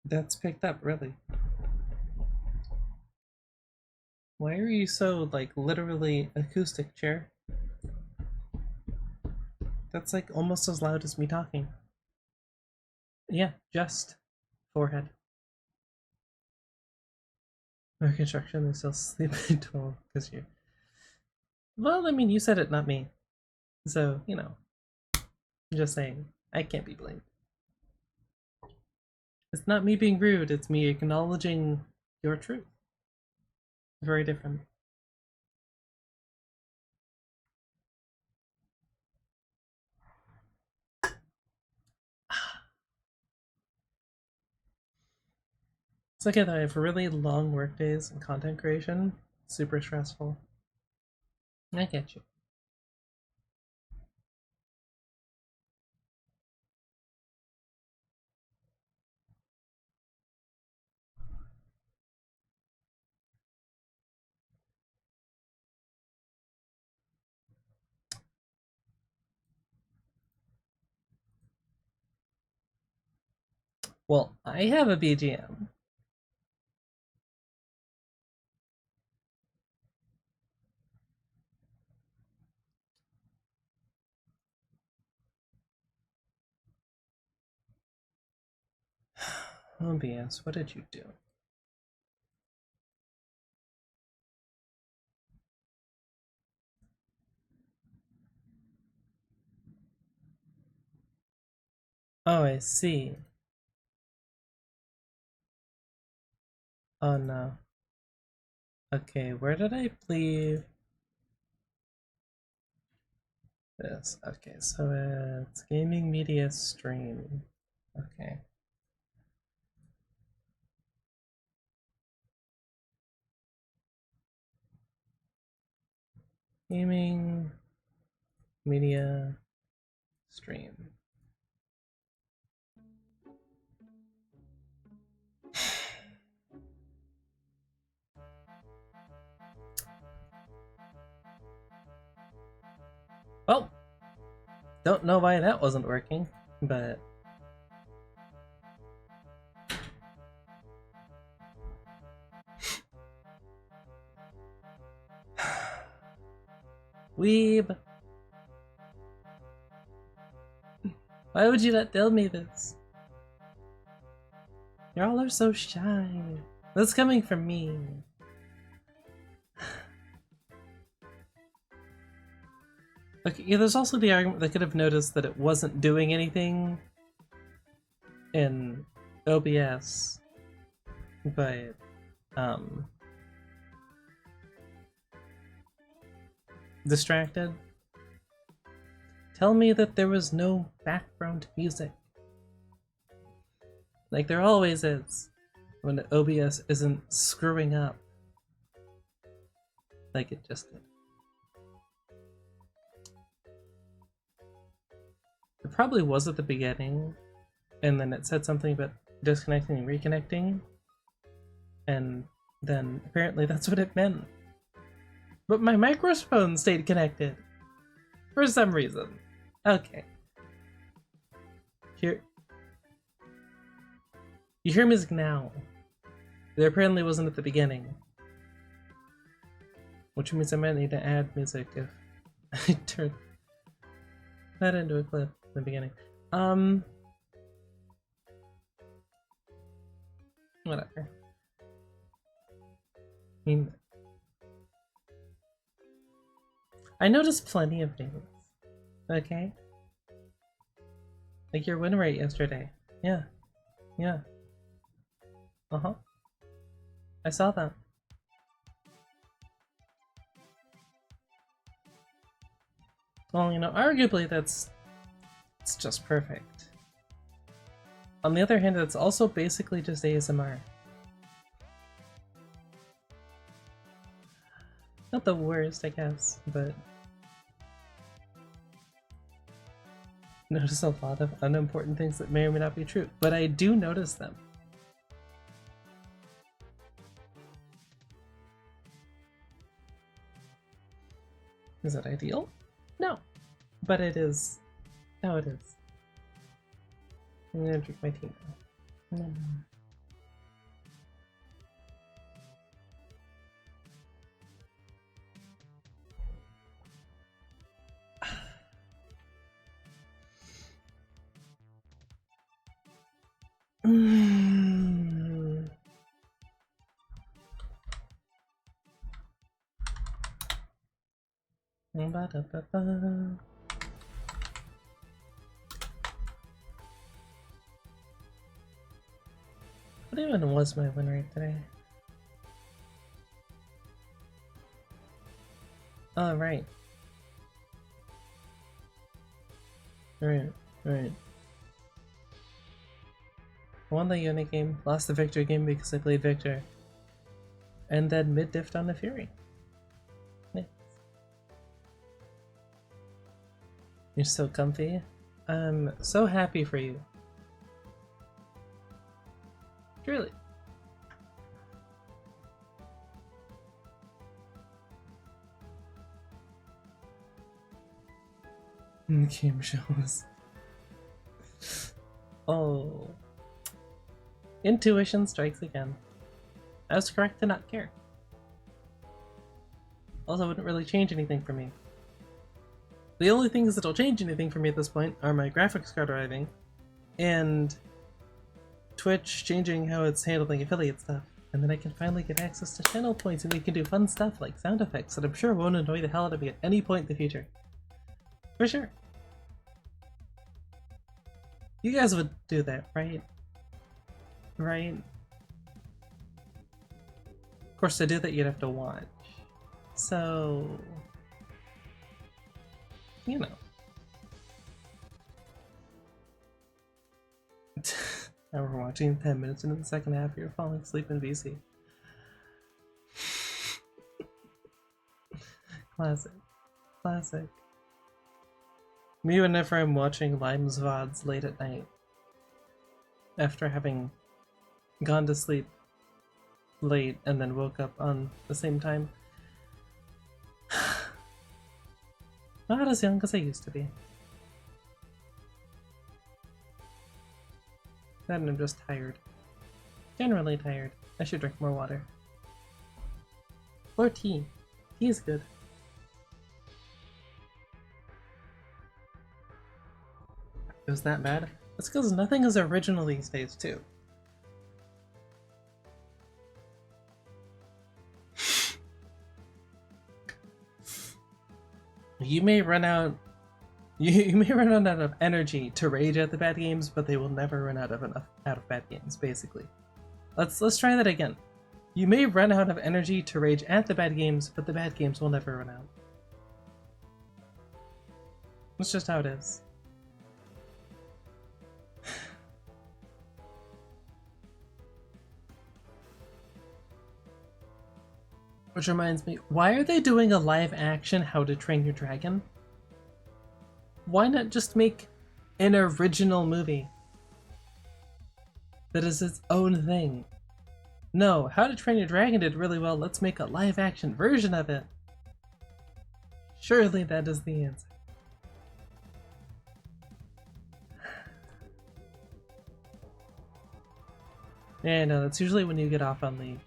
That's picked up, really. Why are you so, like, literally acoustic, chair? That's, like, almost as loud as me talking. Yeah, just forehead. Or construction, they still sleep at 12 because you. Well, I mean, you said it, not me. So, you know, I'm just saying, I can't be blamed. It's not me being rude, it's me acknowledging your truth. Very different. It's okay though, I have really long work days in content creation. Super stressful. I get you. Well, I have a BGM. OBS, what did you do? Oh, I see. Oh no. Okay, where did I leave this? Okay, so it's gaming media stream. Okay. Gaming media stream. Well, don't know why that wasn't working, but Weeb. Why would you not tell me this? Y'all are so shy. That's coming from me. Okay, yeah, there's also the argument they could have noticed that it wasn't doing anything in OBS, but distracted. Tell me that there was no background music. Like there always is when OBS isn't screwing up. like it just did. It probably was at the beginning, and then it said something about disconnecting and reconnecting, and then apparently that's what it meant. But my microphone stayed connected for some reason. Okay. Here. You hear music now. There apparently wasn't at the beginning. Which means I might need to add music if I turn that into a clip in the beginning. Whatever. I mean, I noticed plenty of things. Okay? Like your win rate yesterday. Yeah. Yeah. Uh-huh. I saw that. Well, you know, arguably it's just perfect. On the other hand, it's also basically just ASMR. Not the worst, I guess, but notice a lot of unimportant things that may or may not be true, but I do notice them. Is it ideal? No, but it is how it is. I'm gonna drink my tea now. Ba-da-ba-ba. What even was my win rate today? Oh, right. Right. Won the unit game, lost the Victor game because I played Victor. And then mid-diffed on the Fury. Yeah. You're so comfy. I'm so happy for you. Truly. Game shows. Oh. Intuition strikes again. I was correct to not care. Also, wouldn't really change anything for me. The only things that'll change anything for me at this point are my graphics card arriving, and Twitch changing how it's handling affiliate stuff. And then I can finally get access to channel points and we can do fun stuff like sound effects that I'm sure won't annoy the hell out of me at any point in the future. For sure. You guys would do that, right? Right? Of course, to do that you'd have to watch. So... you know. Now we're watching 10 minutes into the second half, you're falling asleep in VC. Classic. Classic. Me whenever I'm watching Lime's VODs late at night, after having gone to sleep late and then woke up on the same time. Not as young as I used to be. Then I'm just tired. Generally tired. I should drink more water. Or tea. Tea is good. It was that bad? That's because nothing is original these days, too. You may run out... You may run out of energy to rage at the bad games, but they will never run out of bad games, basically. Let's try that again. You may run out of energy to rage at the bad games, but the bad games will never run out. That's just how it is. Which reminds me, why are they doing a live action How to Train Your Dragon? Why not just make an original movie that is its own thing? No, How to Train Your Dragon did really well, let's make a live action version of it. Surely that is the answer. Yeah, no, that's usually when you get off on leave.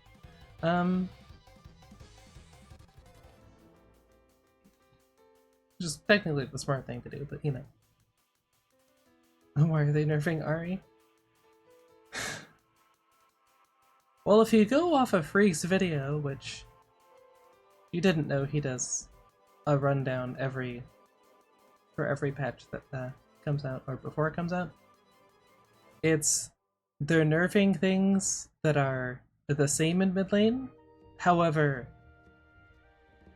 Just technically the smart thing to do, but you know. Why are they nerfing Ari? Well, if you go off of Freak's video, which you didn't know he does a rundown for every patch that comes out, or before it comes out, they're nerfing things that are the same in mid lane. However,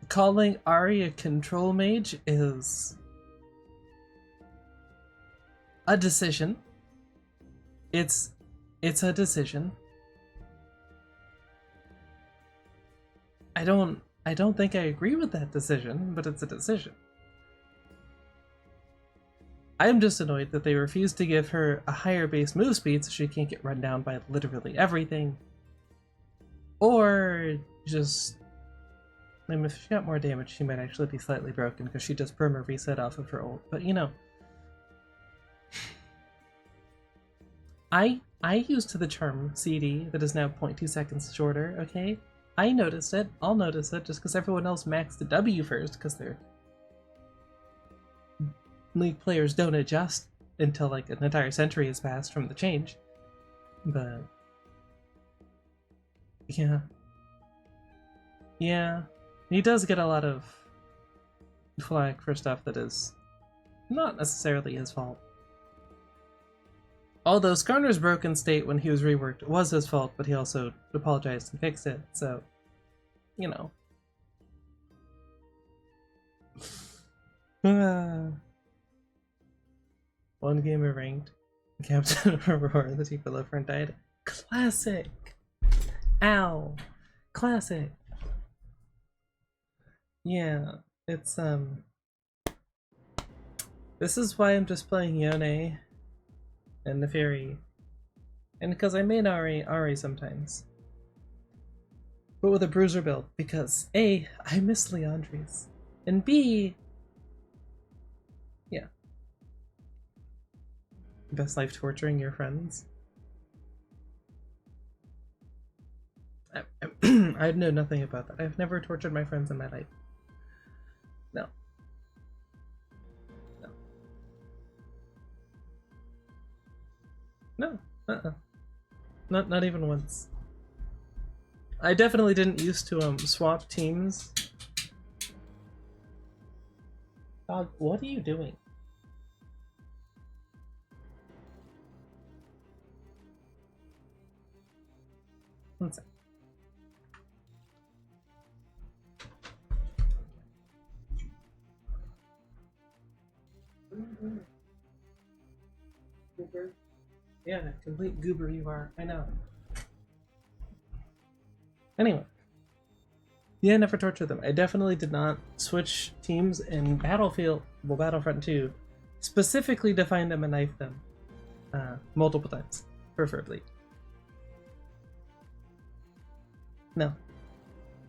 calling Ari a control mage is a decision. It's a decision. I don't think I agree with that decision, but it's a decision. I'm just annoyed that they refuse to give her a higher base move speed so she can't get run down by literally everything. Or just... I mean, if she got more damage, she might actually be slightly broken because she does perma reset off of her ult. But you know, I used the charm CD that is now 0.2 seconds shorter. Okay, I noticed it. I'll notice it just because everyone else maxed the W first because their League players don't adjust until like an entire century has passed from the change. But yeah, he does get a lot of flack for stuff that is not necessarily his fault. Although Skarner's broken state when he was reworked was his fault, but he also apologized and fixed it, so, you know. One gamer ranked Captain Aurora, the Tifa friend died. Classic! Ow! Classic! Yeah, it's, this is why I'm just playing Yone and Neferi. And because I main Ari sometimes. But with a bruiser build, because A, I miss Leandries, and B, yeah. Best life torturing your friends? I know nothing about that. I've never tortured my friends in my life. No. No. Not even once. I definitely didn't used to swap teams. Dog, what are you doing? One sec. Goober. Yeah, complete goober you are. I know. Anyway. Yeah, never tortured them. I definitely did not switch teams in Battlefront 2, specifically to find them and knife them. Multiple times, preferably. No.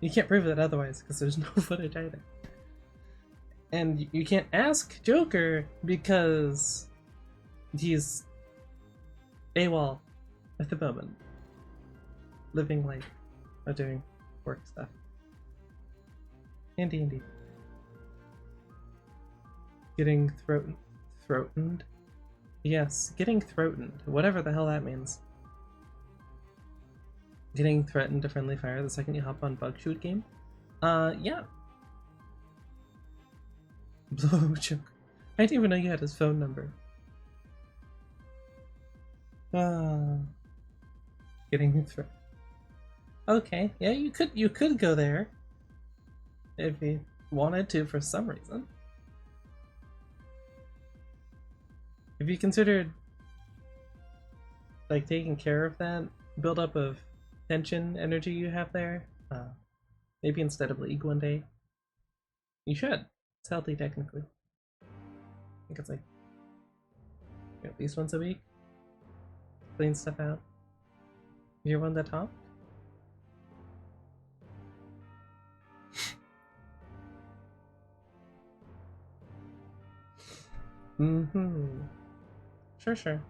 You can't prove that otherwise, because there's no footage either. And you can't ask Joker, because he's AWOL at the moment. Living life, or doing work stuff. Indeed. Getting throatened? Yes, getting throatened. Whatever the hell that means. Getting threatened to friendly fire the second you hop on bug shoot game? Yeah. Blow Joker. I didn't even know you had his phone number. Getting threatened. Okay, yeah, you could go there. If you wanted to for some reason. If you considered like taking care of that buildup of tension energy you have there, Maybe instead of League one day. You should. It's healthy, technically. I think it's like at least once a week. Clean stuff out. You're one that top? Mm-hmm. Sure, sure.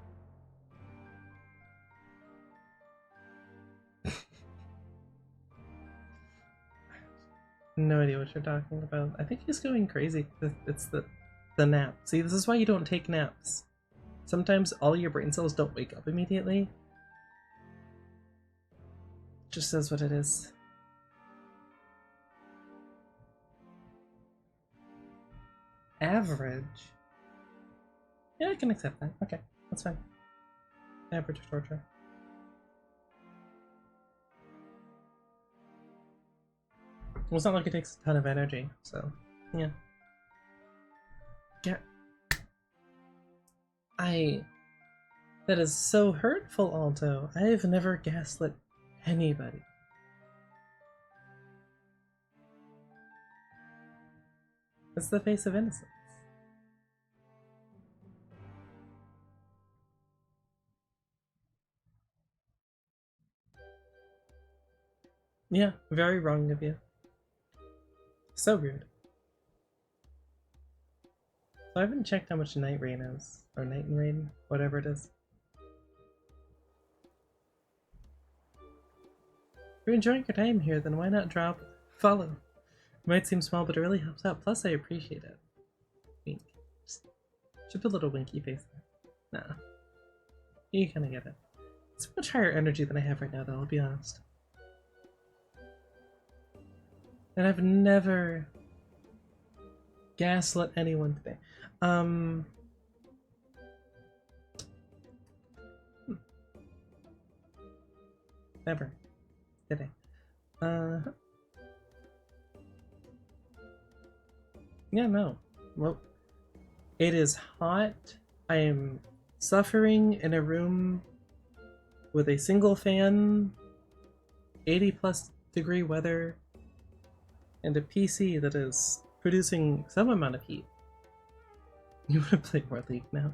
No idea what you're talking about. I think he's going crazy. It's the nap. See, this is why you don't take naps. Sometimes all your brain cells don't wake up immediately. Just says what it is. Average? Yeah, I can accept that. Okay, that's fine. Average torture. Well, it's not like it takes a ton of energy, so yeah. Yeah. That is so hurtful, Alto. I have never gaslit anybody. It's the face of innocence. Yeah, very wrong of you. So rude. So I haven't checked how much Night Rain is. Or Night and Rain, whatever it is. If you're enjoying your time here, then why not drop follow? It might seem small, but it really helps out. Plus, I appreciate it. Wink. Just a little winky face there. Nah. You kinda get it. It's much higher energy than I have right now, though, I'll be honest. And I've never gaslit anyone today. Never. Did I? Yeah, no. Well, it is hot. I am suffering in a room with a single fan, 80 plus degree weather, and a PC that is producing some amount of heat. You want to play more League now?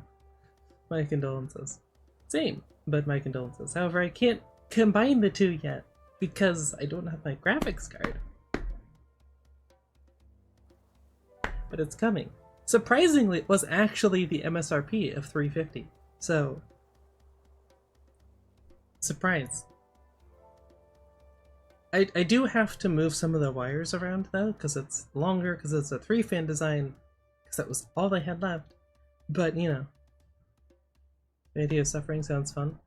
My condolences. Same, but my condolences. However, I can't combine the two yet because I don't have my graphics card. But it's coming. Surprisingly, it was actually the MSRP of $350. So, surprise. I do have to move some of the wires around though, because it's longer, because it's a 3-fan design, because that was all I had left. But, you know, the idea of suffering sounds fun.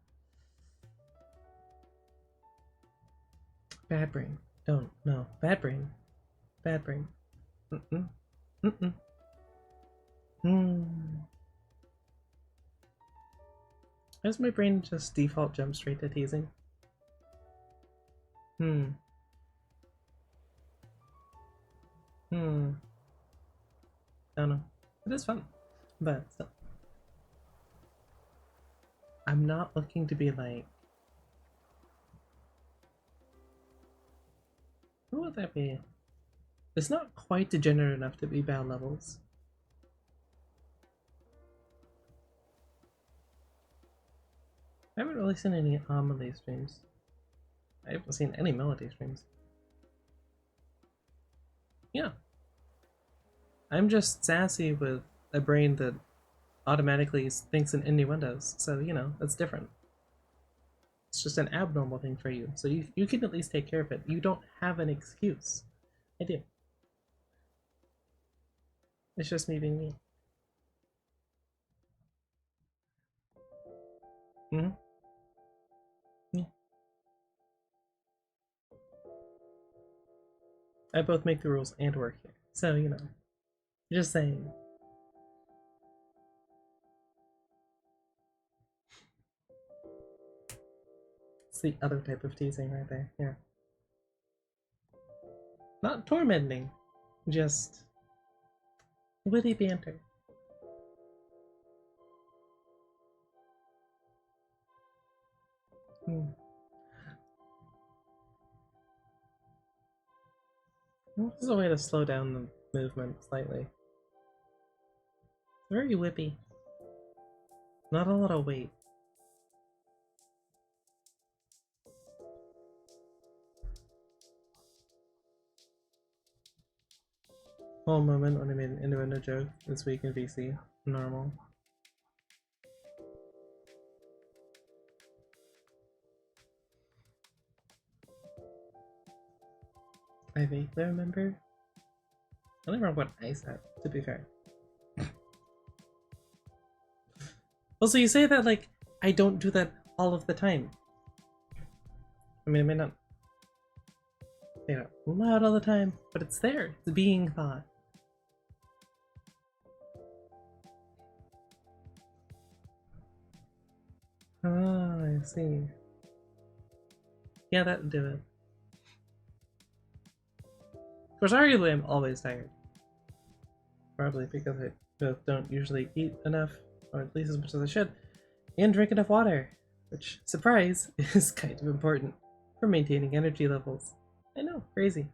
Bad brain. Don't. No. Bad brain. Bad brain. Mm-mm. Mm-mm. Hmm. Does my brain just default jump straight to teasing? Hmm. Hmm. I don't know. It is fun. But still. I'm not looking to be like... Who would that be? It's not quite degenerate enough to be bad levels. I haven't really seen any Amelie streams. I haven't seen any Melody streams. Yeah. I'm just sassy with a brain that automatically thinks in innuendos, so, you know, that's different. It's just an abnormal thing for you, so you can at least take care of it. You don't have an excuse. I do. It's just me being me. Mm-hmm. Yeah. I both make the rules and work here, so, you know. Just saying. It's the other type of teasing right there, yeah. Not tormenting, just witty banter. Hmm. There's a way to slow down the movement slightly. Very whippy. Not a lot of weight. Whole moment when I made an innuendo joke this week in VC. Normal. I vaguely remember. I don't remember what I said, to be fair. Also, you say that like I don't do that all of the time. I mean, I may not say it out loud all the time, but it's there. It's being thought. Oh, I see. Yeah, that'd do it. Of course, arguably, I'm always tired. Probably because I both don't usually eat enough, or at least as much as I should, and drink enough water, which, surprise, is kind of important for maintaining energy levels. I know, crazy.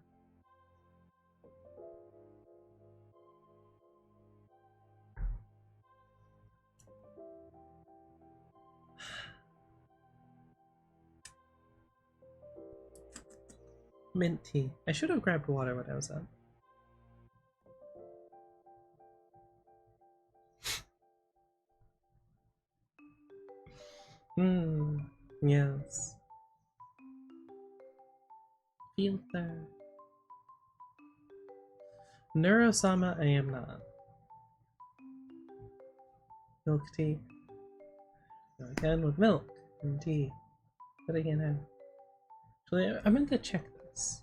Mint tea. I should have grabbed water when I was up. Yes. Filter. Neurosama, I am not. Milk tea. Go again with milk and tea. But again, actually, I meant to check this.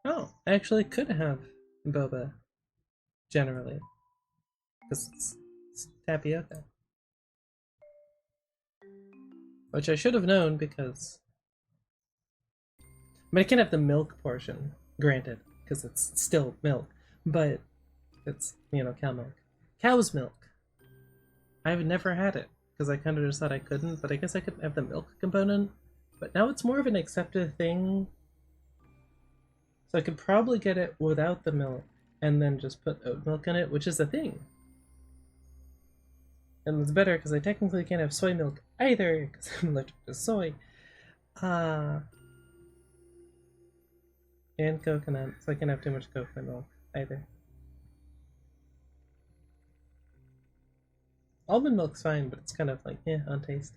Oh, I actually could have boba, generally. Because it's tapioca. Which I should have known because... I mean, I can't have the milk portion, granted, because it's still milk. But it's, cow milk. Cow's milk. I've never had it, because I kind of just thought I couldn't, but I guess I couldn't have the milk component. But now it's more of an accepted thing. So I could probably get it without the milk, and then just put oat milk in it, which is a thing. And it's better because I technically can't have soy milk either because I'm allergic to soy. And coconut, so I can't have too much coconut milk either. Almond milk's fine, but it's kind of like, on taste.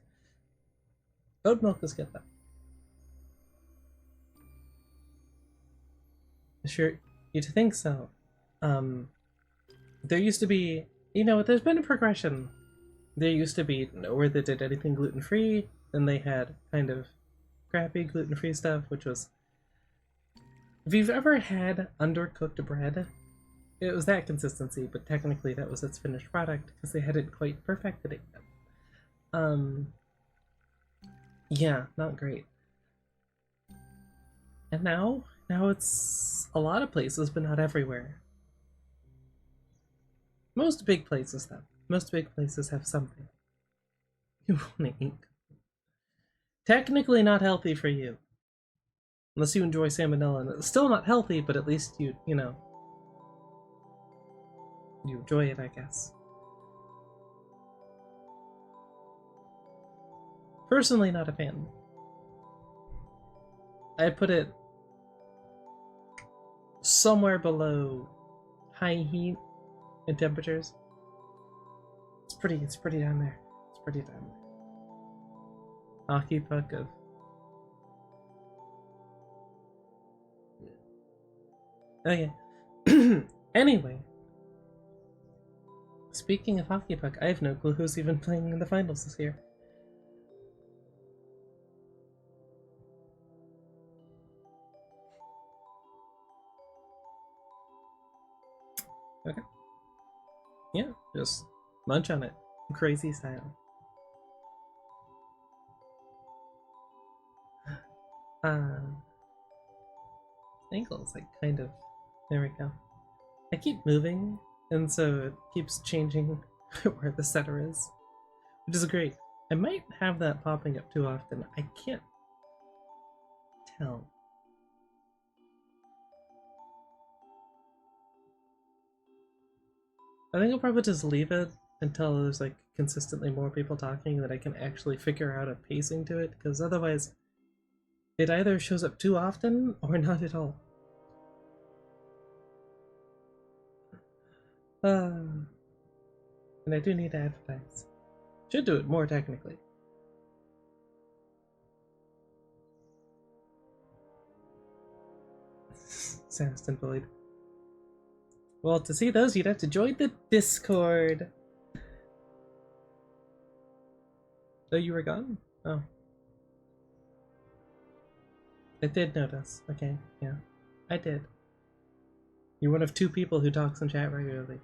Oat milk is good though. Sure, you'd think so. There used to be, there's been a progression. There used to be nowhere that did anything gluten-free, then they had kind of crappy gluten-free stuff, which was... If you've ever had undercooked bread, it was that consistency, but technically that was its finished product, because they hadn't quite perfected it yet. Yeah, not great. And now it's a lot of places, but not everywhere. Most big places, though. Most big places have something. You want to eat. Technically not healthy for you. Unless you enjoy salmonella. And it's still not healthy, but at least you enjoy it, I guess. Personally, not a fan. I put it somewhere below high heat and temperatures. It's pretty down there. It's pretty down there. Hockey puck of... Okay. Anyway. Speaking of hockey puck, I have no clue who's even playing in the finals this year. Okay. Yeah, just munch on it. Crazy style. Ankles, like, kind of. There we go. I keep moving, and so it keeps changing where the center is, which is great. I might have that popping up too often. I can't tell. I think I'll probably just leave it until there's like consistently more people talking that I can actually figure out a pacing to it, because otherwise it either shows up too often or not at all. And I do need to advertise. Should do it more technically. Sandston bullied. Well, to see those, you'd have to join the Discord. Oh, you were gone? Oh. I did notice. Okay, yeah. I did. You're one of 2 people who talks in chat regularly.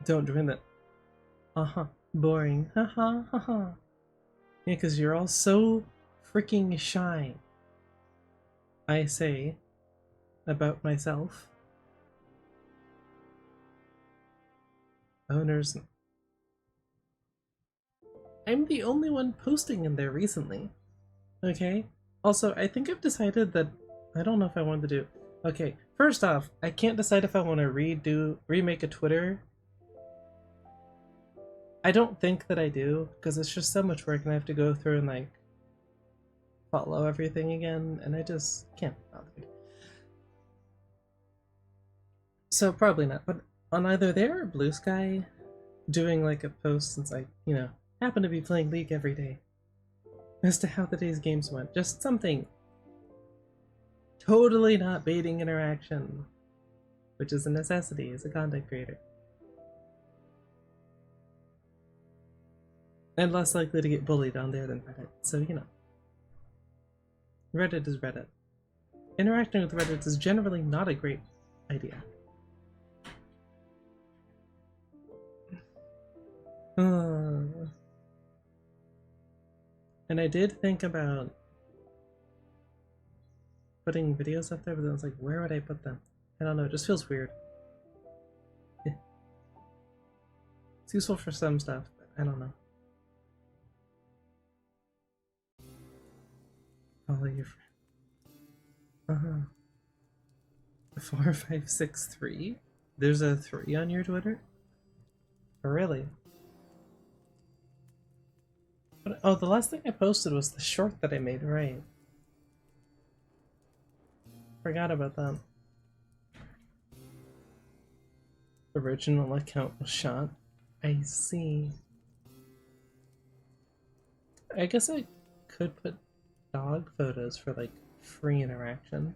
Don't join it. Uh-huh. Boring. Haha, haha. Yeah, because you're all so freaking shy. I say about myself. Owners. I'm the only one posting in there recently. Okay? Also, I think I've decided that I don't know if I want to do. Okay, first off, I can't decide if I want to remake a Twitter. I don't think that I do, because it's just so much work and I have to go through and like follow everything again, and I just can't bother. So probably not, but on either there or Blue Sky, doing like a post since I, happen to be playing League every day as to how the day's games went. Just something totally not baiting interaction, which is a necessity as a content creator. And less likely to get bullied on there than Reddit, so Reddit is Reddit. Interacting with Reddit is generally not a great idea. And I did think about putting videos up there, but then it's like, where would I put them? I don't know, it just feels weird. It's useful for some stuff, but I don't know. Follow your friend. 4563? There's a 3 on your Twitter? Oh, really? But, oh, the last thing I posted was the short that I made, right? Forgot about that. Original account was shot. I see. I guess I could put dog photos for like free interaction.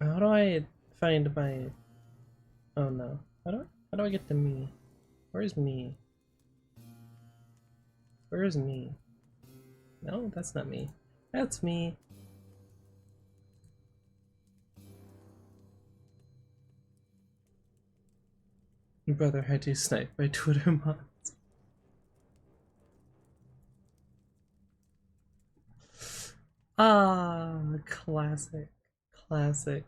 How do I find my... Oh no. How do I get to me? Where's me? Where is me? No, that's not me. That's me. Brother had you sniped by Twitter mods. Ah, classic. Classic.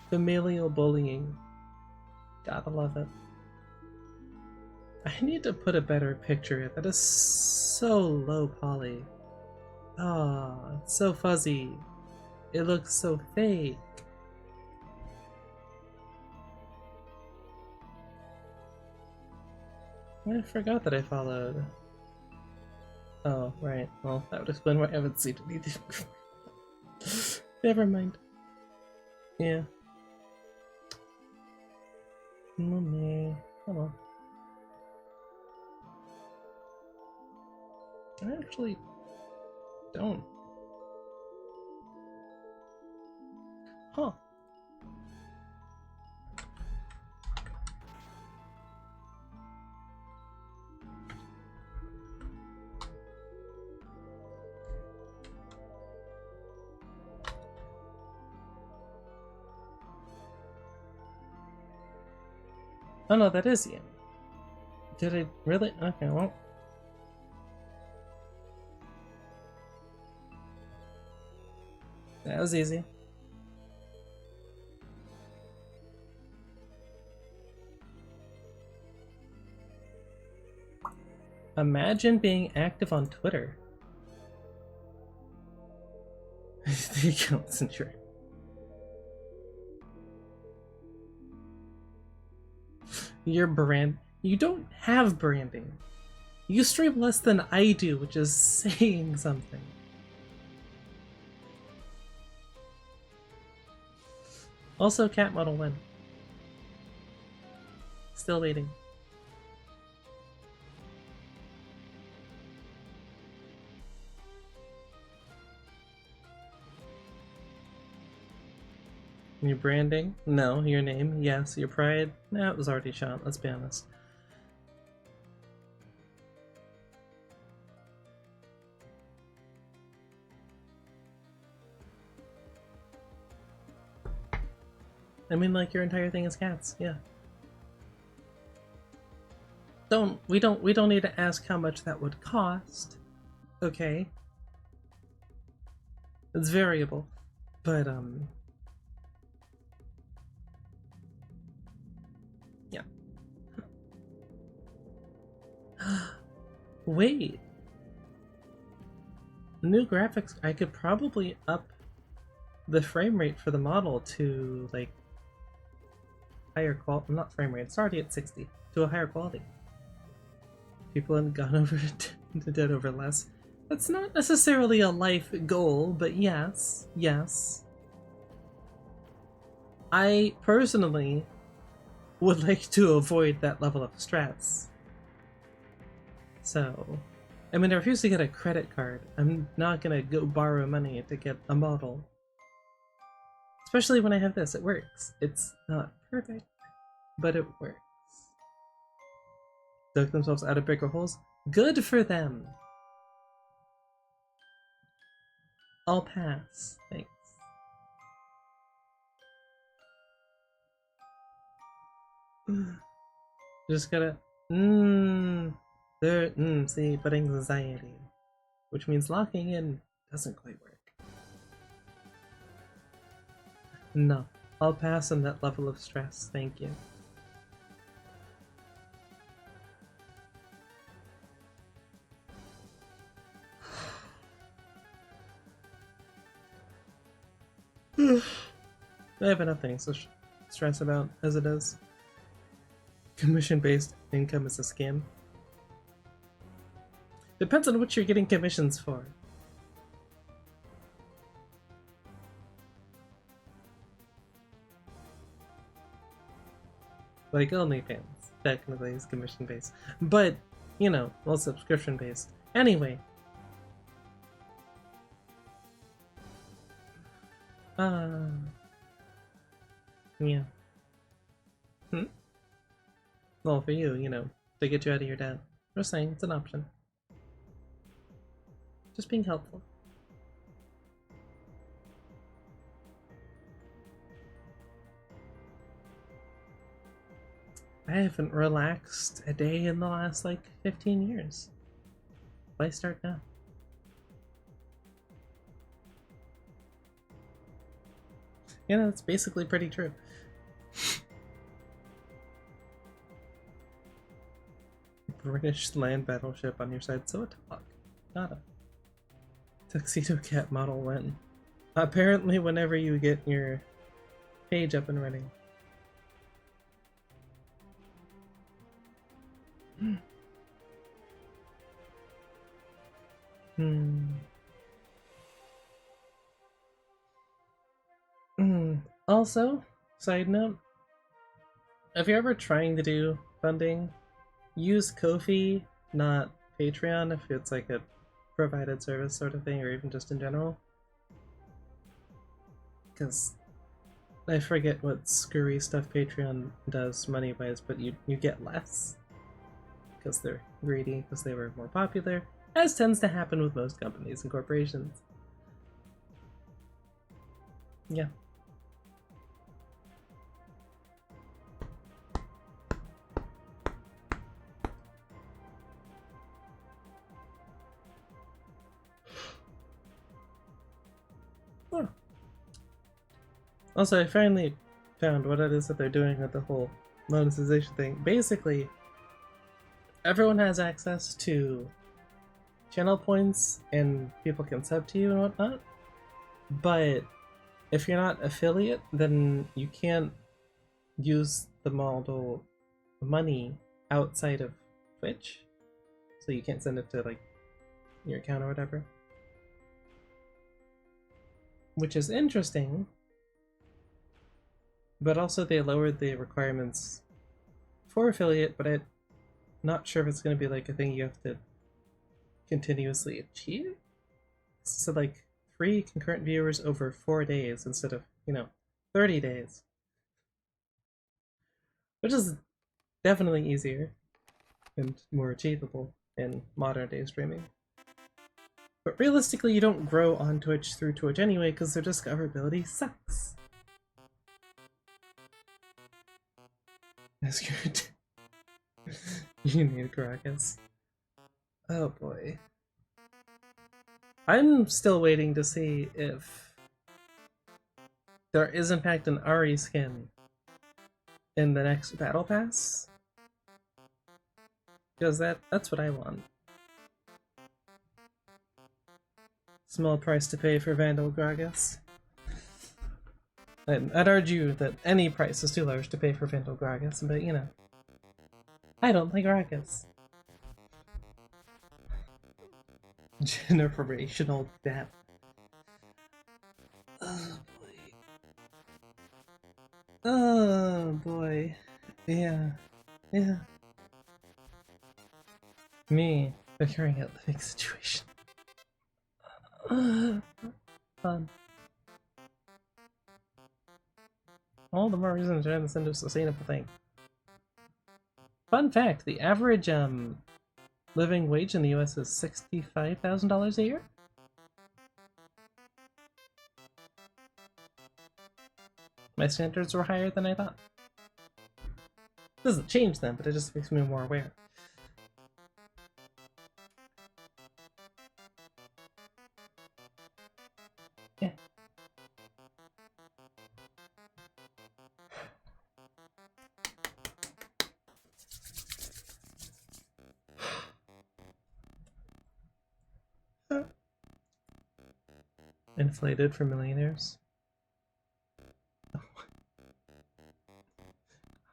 Familial bullying. Gotta love it. I need to put a better picture. That is so low poly. Ah, it's so fuzzy. It looks so fake. I forgot that I followed. Oh, right. Well, that would explain why I haven't seen anything. Never mind. Yeah. Mommy. Come on. I actually don't. Huh. Oh no, that is you. Did I really? Okay, well. That was easy. Imagine being active on Twitter. There you go, listen, sure. Your brand. You don't have branding. You stream less than I do, which is saying something. Also, cat model win. Still waiting. Your branding? No. Your name? Yes. Your pride? No, it was already shot, let's be honest. I mean, like, your entire thing is cats, yeah. We don't need to ask how much that would cost. Okay. It's variable. But yeah. Wait. New graphics, I could probably up the frame rate for the model to like higher quality, not frame rate, it's already at 60, to a higher quality. People have gone over to Dead over less. That's not necessarily a life goal, but yes, yes. I personally would like to avoid that level of stress. So, I mean, I refuse to get a credit card. I'm not gonna go borrow money to get a model. Especially when I have this, it works. It's not perfect, but it works. Dug themselves out of bigger holes? Good for them! I'll pass, thanks. Just gotta... see, but anxiety. Which means locking in doesn't quite work. No, I'll pass on that level of stress, thank you. I have enough things to stress about as it is. Commission-based income is a scam. Depends on what you're getting commissions for. Like OnlyFans, technically is commission-based. But, you know, well, subscription-based. Anyway. Yeah. Well, for you, you know, to get you out of your debt. Just saying, it's an option. Just being helpful. I haven't relaxed a day in the last, like, 15 years. Why start now? Yeah, that's basically pretty true. British land battleship on your side, so talk. Got a Tuxedo Cat model win. Apparently whenever you get your page up and running. Also, side note, if you're ever trying to do funding, use Ko-fi, not Patreon, if it's like a provided service sort of thing, or even just in general. Because I forget what screwy stuff Patreon does money-wise, but you get less. Because they're greedy, because they were more popular, as tends to happen with most companies and corporations. Yeah. Also, I finally found what it is that they're doing with the whole monetization thing. Basically, everyone has access to channel points and people can sub to you and whatnot, but if you're not affiliate, then you can't use the model money outside of Twitch. So you can't send it to like your account or whatever. Which is interesting, but also they lowered the requirements for affiliate, but I'm not sure if it's going to be like a thing you have to continuously achieve. So like 3 concurrent viewers over 4 days instead of, 30 days. Which is definitely easier and more achievable in modern day streaming. But realistically, you don't grow on Twitch through Twitch anyway because their discoverability sucks. That's good. You need Caracas. Oh boy. I'm still waiting to see if there is in fact an Ari skin in the next Battle Pass. Because that's what I want. Small price to pay for Vandal Gragas. I'd argue that any price is too large to pay for Vandal Gragas, but I don't like Gragas. Generational debt. Oh boy. Oh boy. Yeah. Yeah. Me figuring out the big situation. Fun. All the more reason to try this into a sustainable thing. Fun fact, the average living wage in the US is $65,000 a year? My standards were higher than I thought. Doesn't change them, but it just makes me more aware. Yeah. Inflated for millionaires?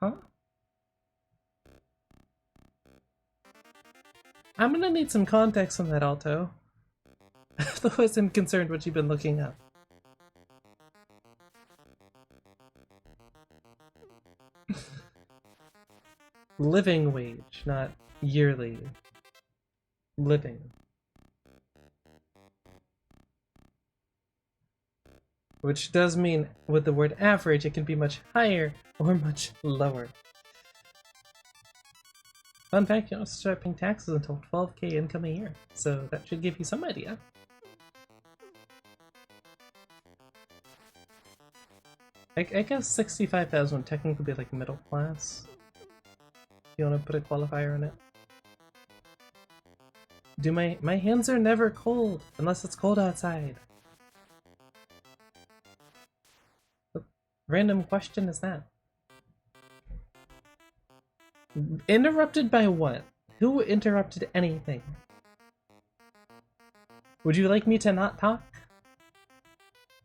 Huh? I'm gonna need some context on that, Alto. Otherwise I'm concerned what you've been looking up. Living wage, not yearly. Living. Which does mean, with the word average, it can be much higher or much lower. Fun fact, you don't start paying taxes until 12k income a year, so that should give you some idea. I guess 65,000 would technically be like middle class. If you want to put a qualifier on it. My hands are never cold, unless it's cold outside. What random question is that? Interrupted by what? Who interrupted anything? Would you like me to not talk?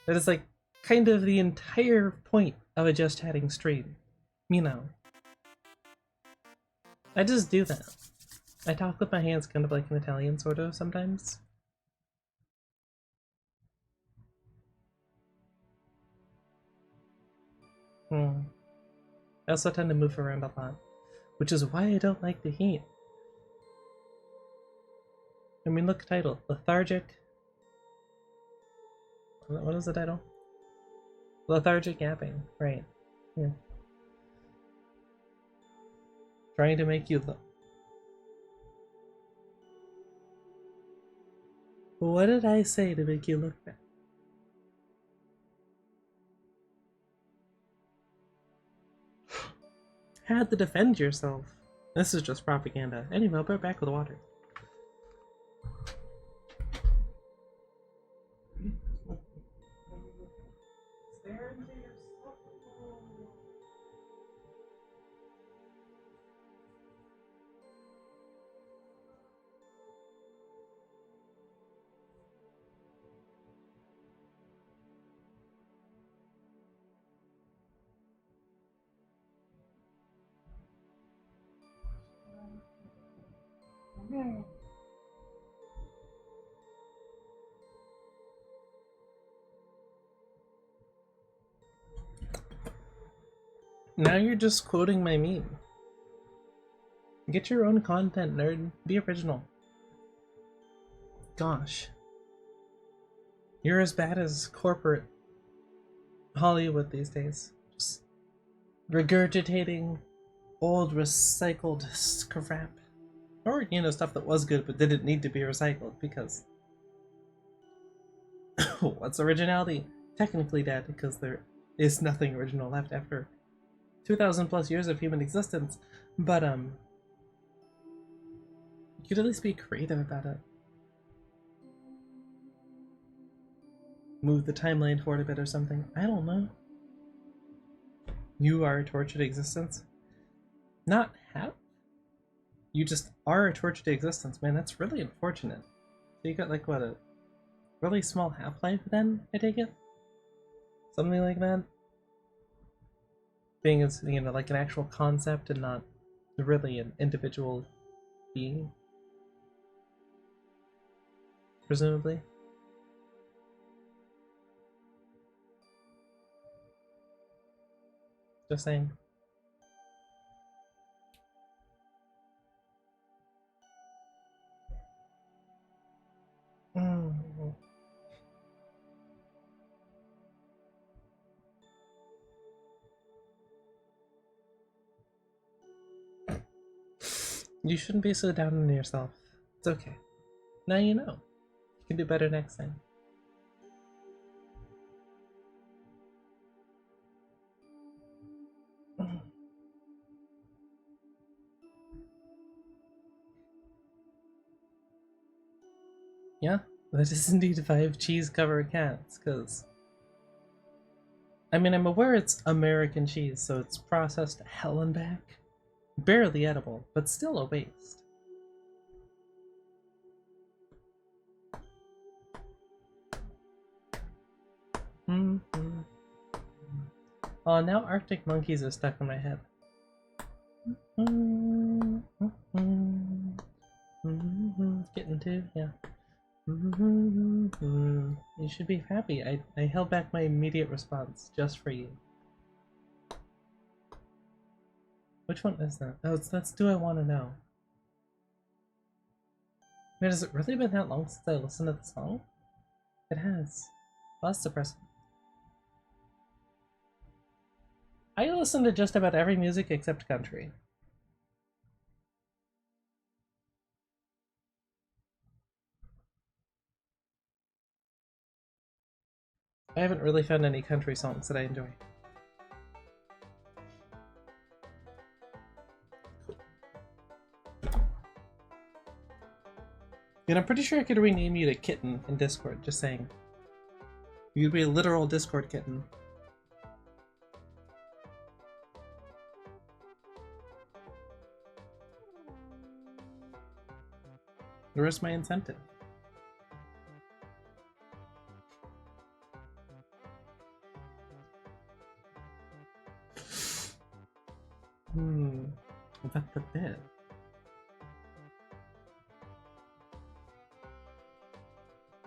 That is like kind of the entire point of a just chatting stream. I just do that. I talk with my hands kind of like an Italian sort of sometimes. I also tend to move around a lot, which is why I don't like the heat. I mean, look, title. Lethargic. What is the title? Lethargic yapping, right. Yeah. Trying to make you look. What did I say to make you look bad? Had to defend yourself. This is just propaganda. Anyway, I'll put it back with water. Stare into your soul. Now you're just quoting my meme. Get your own content, nerd. Be original. Gosh. You're as bad as corporate Hollywood these days. Just regurgitating old recycled crap. Or, you know, stuff that was good but didn't need to be recycled because what's originality? Technically dead because there is nothing original left after 2,000 plus years of human existence. But you could at least be creative about it. Move the timeline forward a bit or something. I don't know. You are a tortured existence? Not half? You just are a tortured existence, man. That's really unfortunate. So you got like what, a really small half-life then, I take it? Something like that? Being as, you know, like an actual concept and not really an individual being. Presumably. Just saying. You shouldn't be so down on yourself. It's okay. Now you know. You can do better next time. Yeah, that is indeed 5 cheese-covered cats, because... I mean, I'm aware it's American cheese, so it's processed to hell and back. Barely edible, but still a waste. Oh, now Arctic Monkeys are stuck in my head. Getting to, yeah. You should be happy. I held back my immediate response just for you. Which one is that? Oh, that's Do I Want to Know. Wait, has it really been that long since I listened to the song? It has. Well, that's depressing. I listen to just about every music except country. I haven't really found any country songs that I enjoy. And I'm pretty sure I could rename you to Kitten in Discord, just saying. You'd be a literal Discord kitten. Where's my incentive? That's the bit.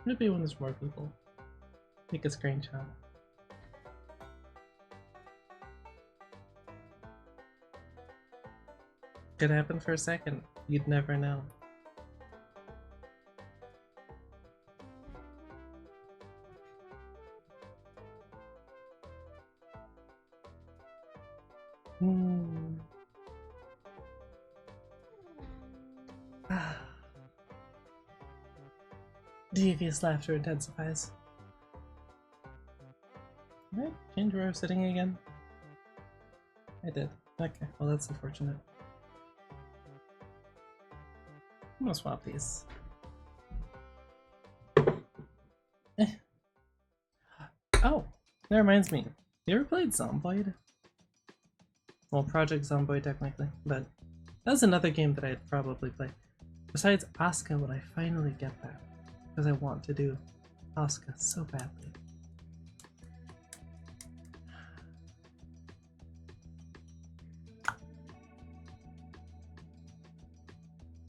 Maybe when there's more people. Take a screenshot. Could happen for a second. You'd never know. Devious laughter intensifies. Did I change where I was sitting again? I did. Okay, well that's unfortunate. I'm gonna swap these. Oh, That reminds me. You ever played Zomboid? Well, Project Zomboid technically, but that's another game that I'd probably play. Besides Asuka when I finally get that. Because I want to do Asuka so badly.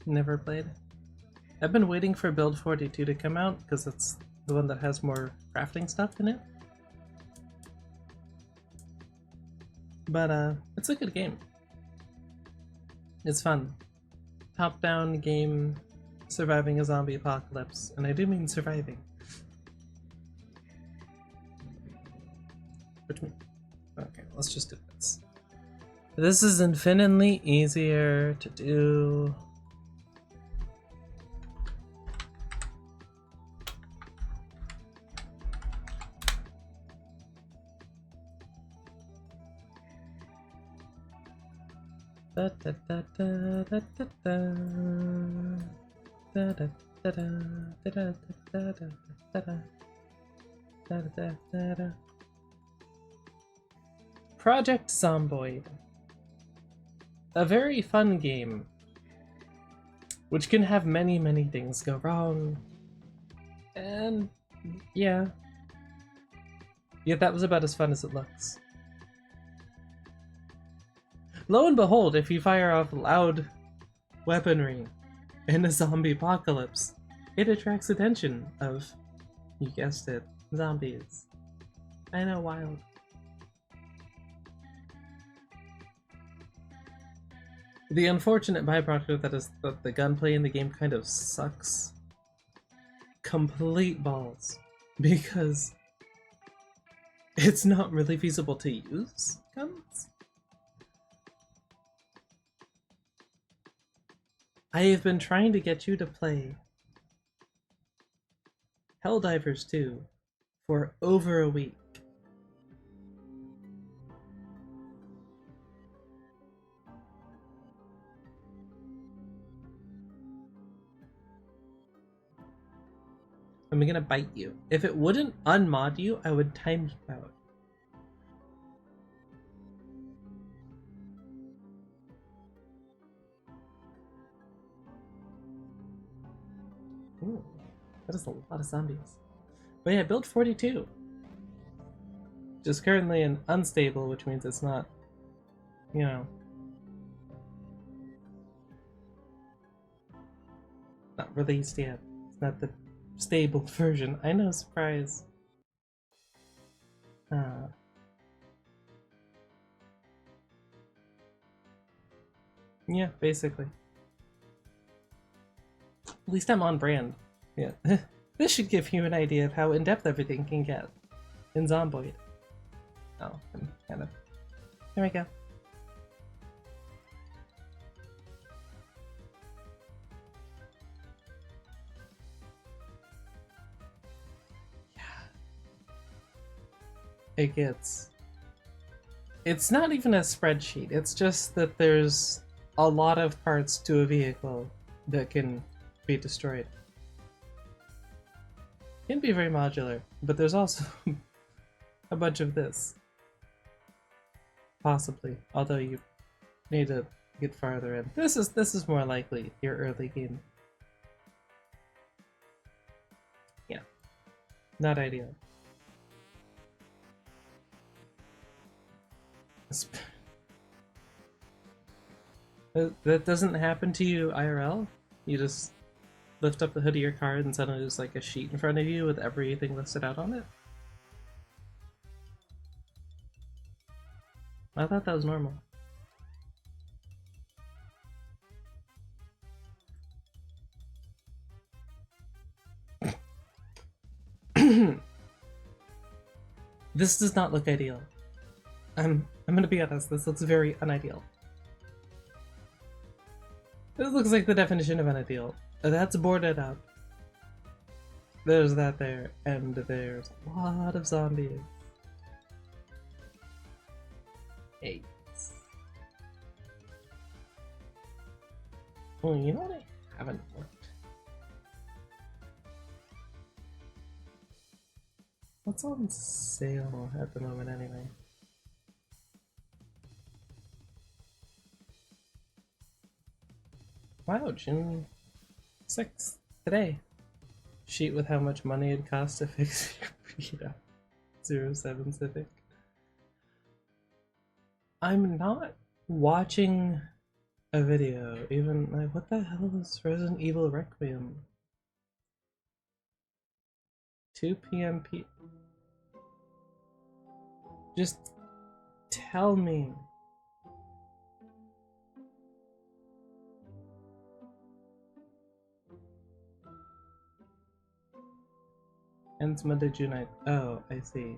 Never played. I've been waiting for Build 42 to come out because it's the one that has more crafting stuff in it. But it's a good game. It's fun. Top-down game surviving a zombie apocalypse, and I do mean surviving. Which means, okay, let's just do this. This is infinitely easier to do. Da da da da da da da. Da da da da da da da da da da da da da. Project Zomboid. A very fun game, which can have many, many things go wrong. And yeah. Yet that was about as fun as it looks. Lo and behold, if you fire off loud weaponry in a zombie apocalypse, it attracts attention of, you guessed it, zombies. I know, wild. The unfortunate byproduct of that is that the gunplay in the game kind of sucks. Complete balls. Because it's not really feasible to use guns. I have been trying to get you to play Helldivers 2 for over a week. I'm gonna bite you. If it wouldn't unmod you, I would time you out. Ooh, that is a lot of zombies. But yeah, build 42. Just currently an unstable, which means it's not, you know, not released yet. It's not the stable version. I know, surprise. Yeah, basically. At least I'm on brand. Yeah. This should give you an idea of how in-depth everything can get in Zomboid. Oh, I'm kind of... There we go. Yeah. It gets... It's not even a spreadsheet, it's just that there's a lot of parts to a vehicle that can be destroyed. It can be very modular, but there's also a bunch of this. Possibly, although you need to get farther in. This is more likely your early game. Yeah, not ideal. That doesn't happen to you IRL? You just lift up the hood of your car and suddenly there's like a sheet in front of you with everything listed out on it? I thought that was normal. This does not look ideal. I'm gonna be honest, this looks very unideal. This looks like the definition of unideal. That's boarded up. There's that there, and there's a lot of zombies. 8. Well, you know what I haven't worked? What's on sale at the moment anyway? Wow, June 6th, today. Sheet with how much money it costs to fix your Vita 07 Civic. I'm not watching a video, even like what the hell is Resident Evil Requiem? 2 p.m. Just tell me. Ends Monday, June 9th. Oh, I see.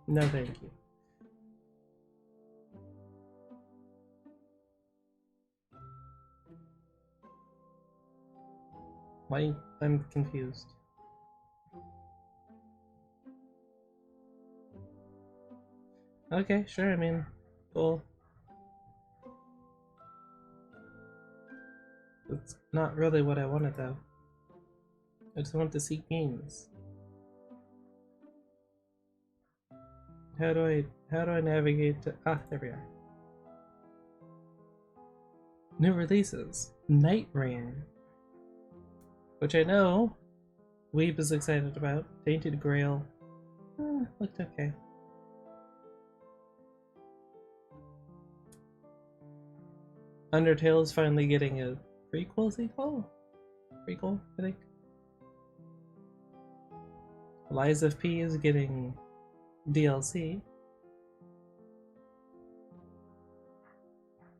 No, thank you. Why? I'm confused. Okay, sure, I mean, cool. It's not really what I wanted though. I just want to see games. How do I navigate to there we are. New releases. Night Rain. Which I know Weeb is excited about. Tainted Grail. Looked okay. Undertale is finally getting a prequel sequel? Prequel, I think. Lies of P is getting DLC.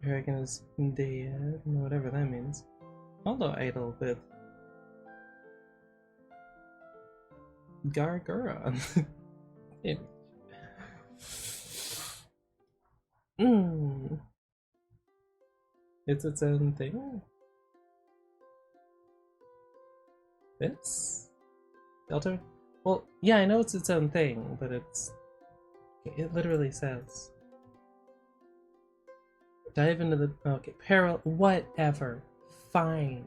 Dragon is dead, whatever that means. Although idle with Gargura. It's its own thing. This? Delta? Well, yeah, I know it's its own thing, but it literally says. Dive into the, okay, whatever. Fine.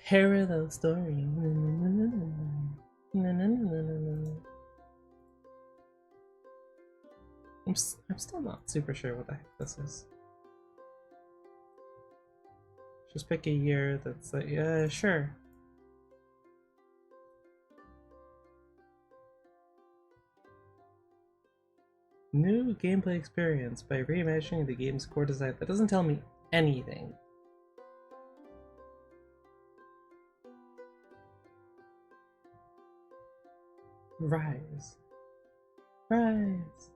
Parallel story. I'm still not super sure what the heck this is. Just pick a year that's like, yeah, sure. New gameplay experience by reimagining the game's core design. That doesn't tell me anything. Rise. Rise.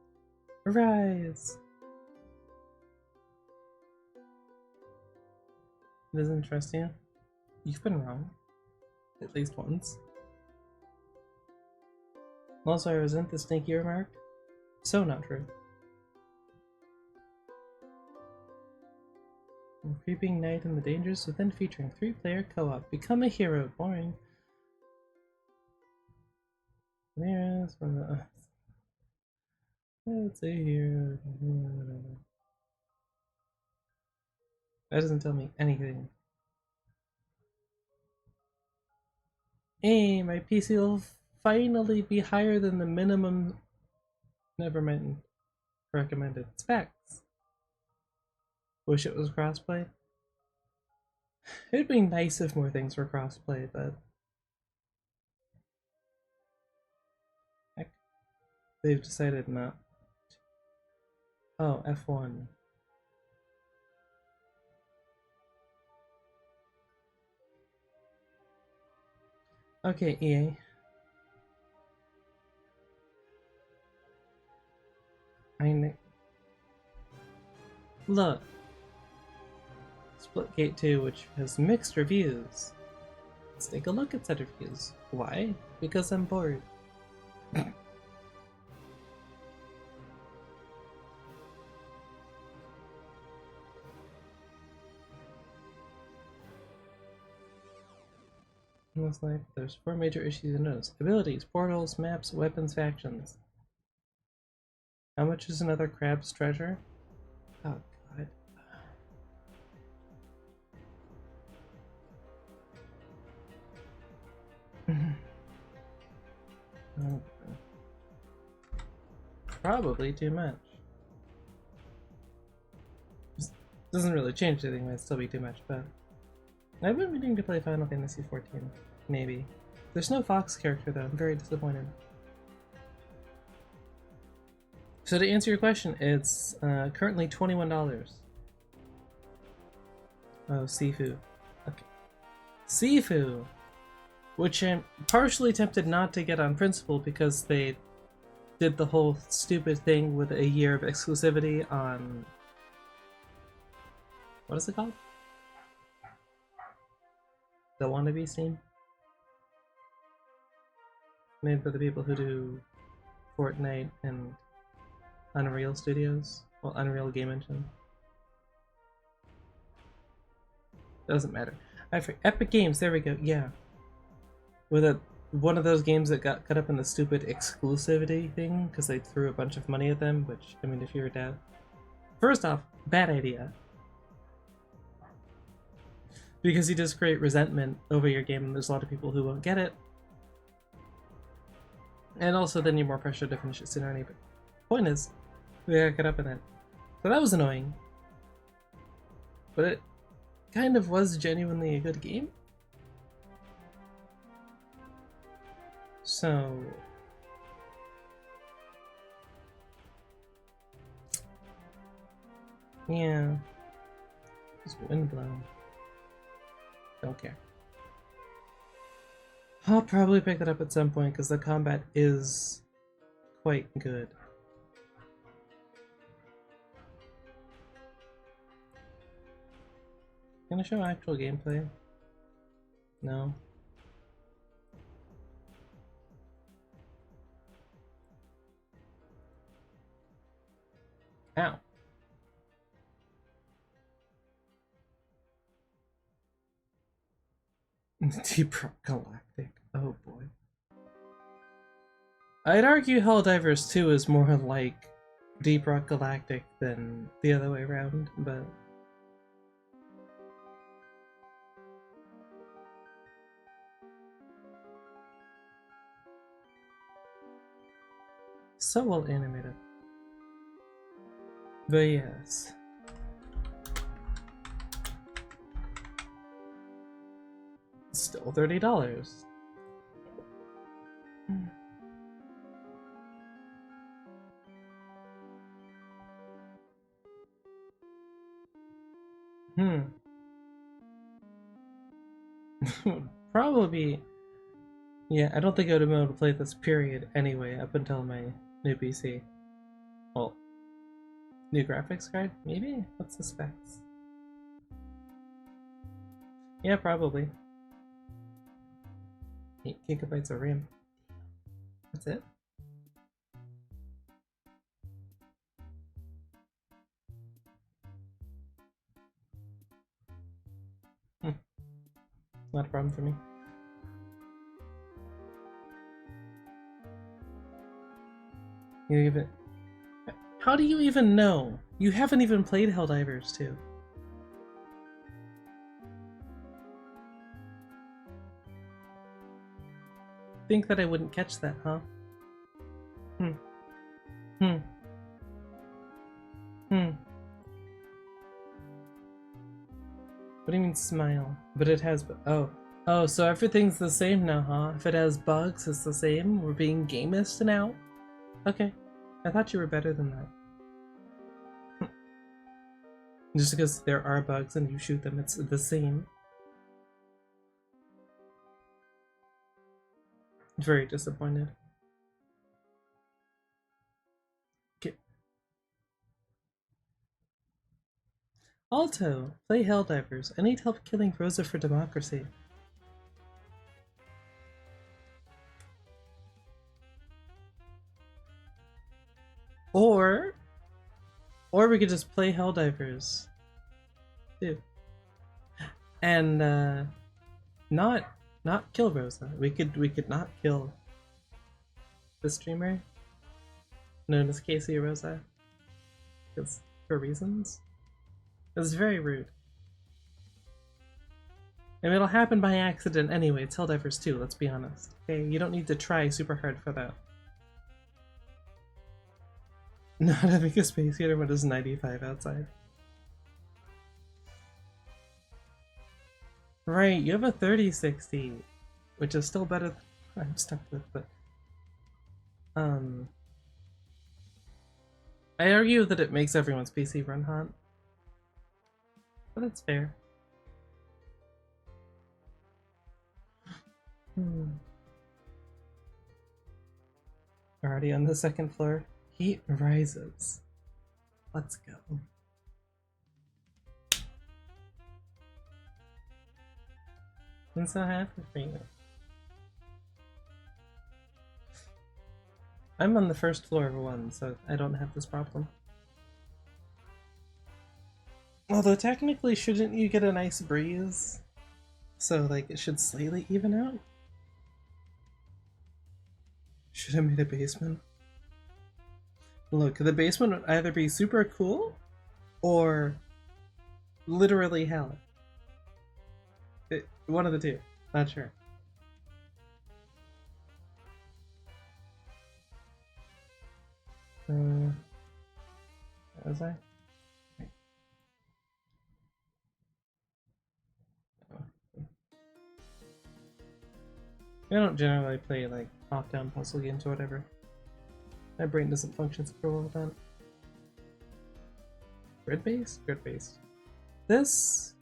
Rise. Doesn't trust you? You've been wrong. At least once. Also, I resent the stinky remark. So not true. Creeping Night and the Dangers Within featuring 3-player co-op. Become a hero. Boring. There's one. Let's see here. That doesn't tell me anything. Hey, my PC will finally be higher than the minimum. Never mind. Recommended specs. Wish it was crossplay. It'd be nice if more things were crossplay, but heck, they've decided not. Oh, F1. Okay, EA. Look. Splitgate 2, which has mixed reviews. Let's take a look at said reviews. Why? Because I'm bored. In this life, there's 4 major issues to notice. Abilities, portals, maps, weapons, factions. How much is another crab's treasure? Oh god. Oh, probably too much. Just doesn't really change anything, might still be too much, but I've been meaning to play Final Fantasy XIV, maybe. There's no Fox character though, I'm very disappointed. So to answer your question, it's currently $21. Oh, Sifu. Okay. Sifu! Which I'm partially tempted not to get on principle because they did the whole stupid thing with a year of exclusivity on... What is it called? The Wannabe Steam? Made by the people who do Fortnite and Unreal Studios. Well, Unreal Game Engine. Doesn't matter. I forget. Epic Games, there we go, yeah. With one of those games that got cut up in the stupid exclusivity thing because they threw a bunch of money at them, which, I mean, if you're a dev. First off, bad idea. Because you just create resentment over your game and there's a lot of people who won't get it. And also then you're more pressured to finish it sooner anyway. Point is, they got cut up in it. So that was annoying. But it kind of was genuinely a good game. So... yeah. Just windblown. Don't care. I'll probably pick that up at some point because the combat is quite good. Gonna show actual gameplay? No. Ow. Deep Rock Galactic. Oh boy. I'd argue Helldivers 2 is more like Deep Rock Galactic than the other way around, but... so well animated. But yes. Still $30. Probably. Yeah, I don't think I would have been able to play this period anyway, up until my new PC. Well, new graphics card? Maybe? What's the specs? Yeah, probably. 8 gigabytes of RAM. That's it? Not a problem for me. You even... How do you even know? You haven't even played Helldivers 2. Think that I wouldn't catch that, huh? What do you mean smile? But it has... oh. Oh, so everything's the same now, huh? If it has bugs, it's the same? We're being gamist now? Okay. I thought you were better than that. Just because there are bugs and you shoot them, it's the same. Very disappointed. Okay. Alto, play Helldivers. I need help killing Rosa for democracy. Or we could just play Helldivers. Too. And not kill Rosa. We could not kill the streamer known as Casey Rosa. Because for reasons. It was very rude. I mean, it'll happen by accident anyway. It's Helldivers 2, let's be honest. Okay, you don't need to try super hard for that. Not having a space heater when it's 95 outside. Right, you have a 3060, which is still better than I'm stuck with, but I argue that it makes everyone's PC run hot. But that's fair. Already on the second floor. Heat rises. Let's go. I'm so happy for you. I'm on the first floor of one, so I don't have this problem. Although technically, shouldn't you get a nice breeze? So like it should slightly even out? Should have made a basement. Look, the basement would either be super cool or literally hell. One of the two. Not sure. Was I? Okay. I don't generally play like top-down puzzle games or whatever. My brain doesn't function super well with that. Grid-based? Grid-based. This...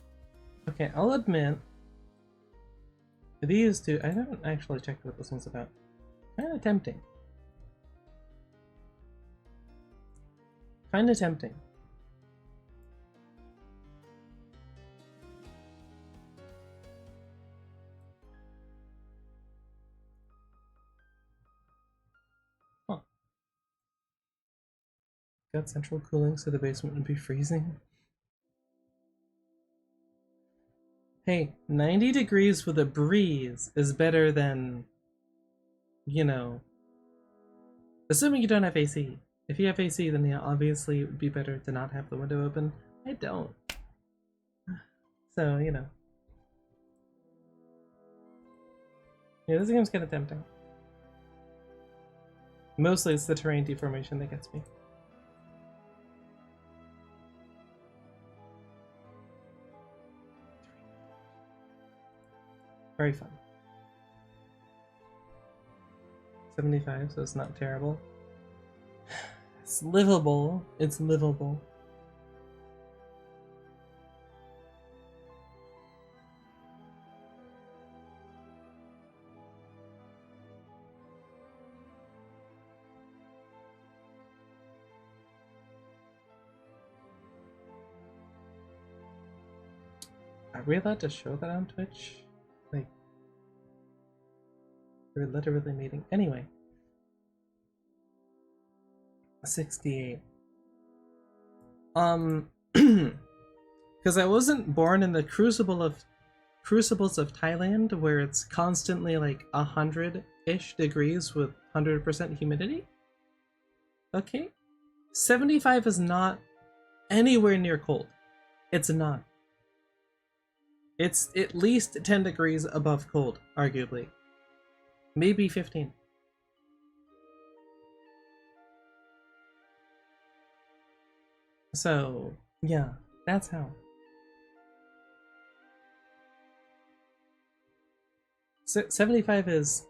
Okay, I'll admit... These two... I haven't actually checked what this one's about. Kinda tempting. Kinda tempting. Huh. Got central cooling so the basement would be freezing. Hey, 90 degrees with a breeze is better than, you know, assuming you don't have AC. If you have AC, then yeah, obviously it would be better to not have the window open. I don't. So, you know. Yeah, this game's kind of tempting. Mostly it's the terrain deformation that gets me. Very fun. 75, so it's not terrible. It's livable. It's livable. Are we allowed to show that on Twitch? Like, we're literally meeting. Anyway. 68. Because I wasn't born in the crucibles of Thailand, where it's constantly like 100-ish degrees with 100% humidity. Okay, 75 is not anywhere near cold. It's not. It's at least 10 degrees above cold, arguably. Maybe 15. So, yeah, that's how. 75 is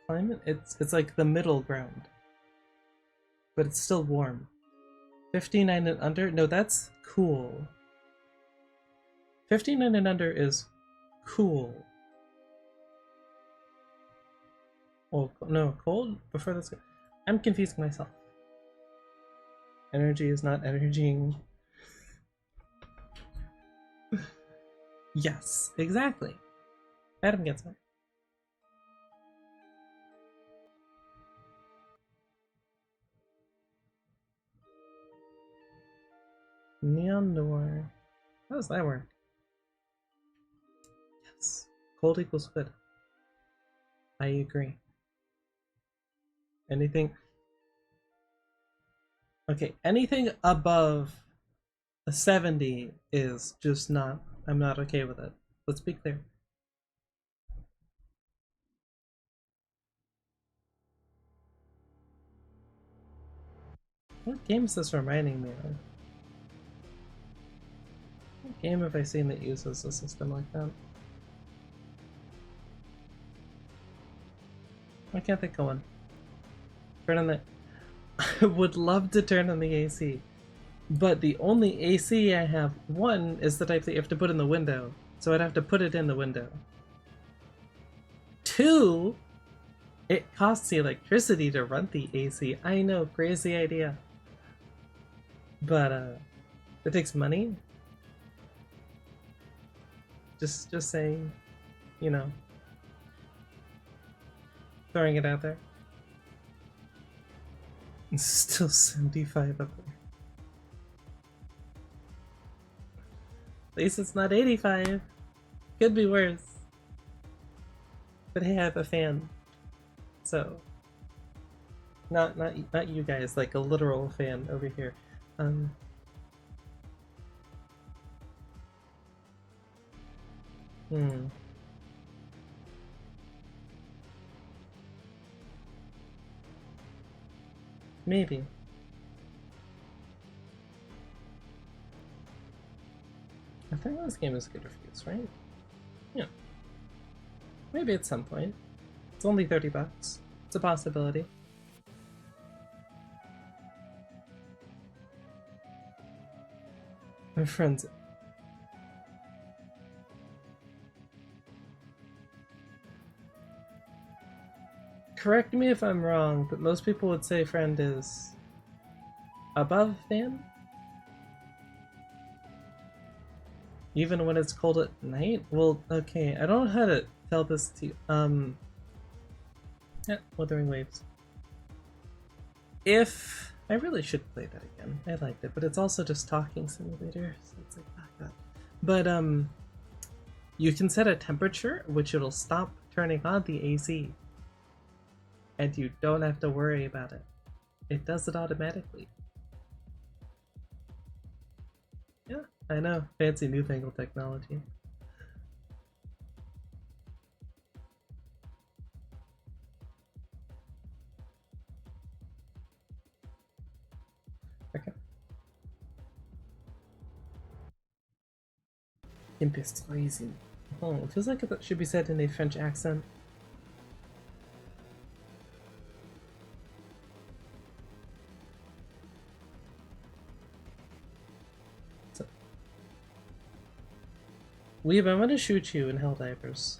climate. It's like the middle ground, but it's still warm. 59 and under? No, that's cool. 59 and under is cool. Oh no, cold before this. I'm confusing myself. Energy is not energying. Yes, exactly. Adam gets it. Neon door. How does that work? Yes. Cold equals good. I agree. Anything... Okay, anything above a 70 is just not... I'm not okay with it. Let's be clear. What game is this reminding me of? What game have I seen that uses a system like that? Why can't they go on? Turn on the... I would love to turn on the AC. But the only AC I have, one, is the type that you have to put in the window. So I'd have to put it in the window. Two, it costs electricity to run the AC. I know, crazy idea. But, it takes money. Just saying, you know. Throwing it out there. It's still 75 up there. At least it's not 85. Could be worse. But hey, I have a fan. So not you guys, like a literal fan over here. Maybe. I think this game is good reviews, right? Yeah. Maybe at some point. It's only $30. It's a possibility. My friends. Correct me if I'm wrong, but most people would say friend is above fan? Even when it's cold at night? Well, okay, I don't know how to tell this to you. Yeah, Wuthering Waves. If... I really should play that again. I liked it, but it's also just talking simulator, so it's like, oh god. But, you can set a temperature, which it'll stop turning on the AC. And you don't have to worry about it. It does it automatically. Yeah, I know. Fancy newfangled technology. Okay. Imp is crazy. Oh, it feels like it should be said in a French accent. Weeb, I'm gonna shoot you in Helldivers.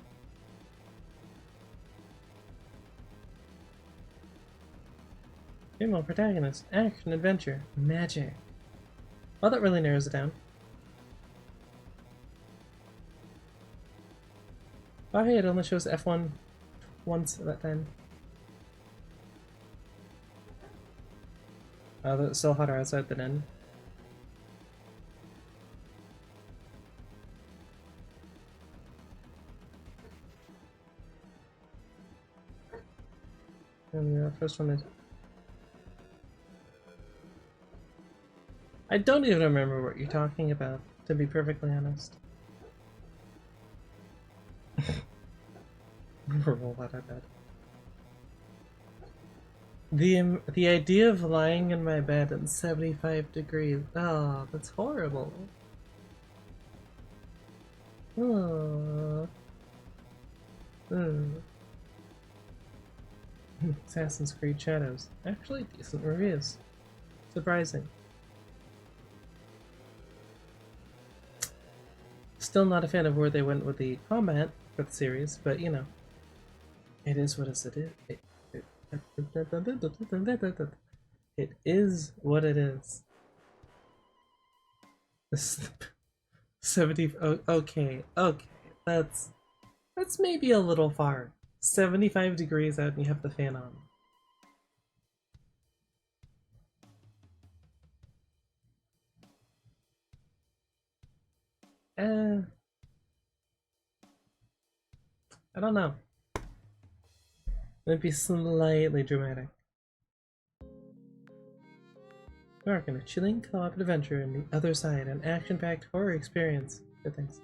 Female protagonist, action, adventure, magic. Well, that really narrows it down. Oh hey, it only shows F1 once at that time. Oh, it's still hotter outside than in. And the first one is... I don't even remember what you're talking about, to be perfectly honest. Roll out of bed. The idea of lying in my bed at 75 degrees. Oh, that's horrible. Oh. Assassin's Creed Shadows. Actually, decent reviews. Surprising. Still not a fan of where they went with the combat for the series, but you know, it is what it is. It is what it is. 70. Okay, that's maybe a little far. 75 degrees out and you have the fan on. I don't know. Might be slightly dramatic. Dark and a chilling co-op adventure in the other side, an action-packed horror experience. Good things.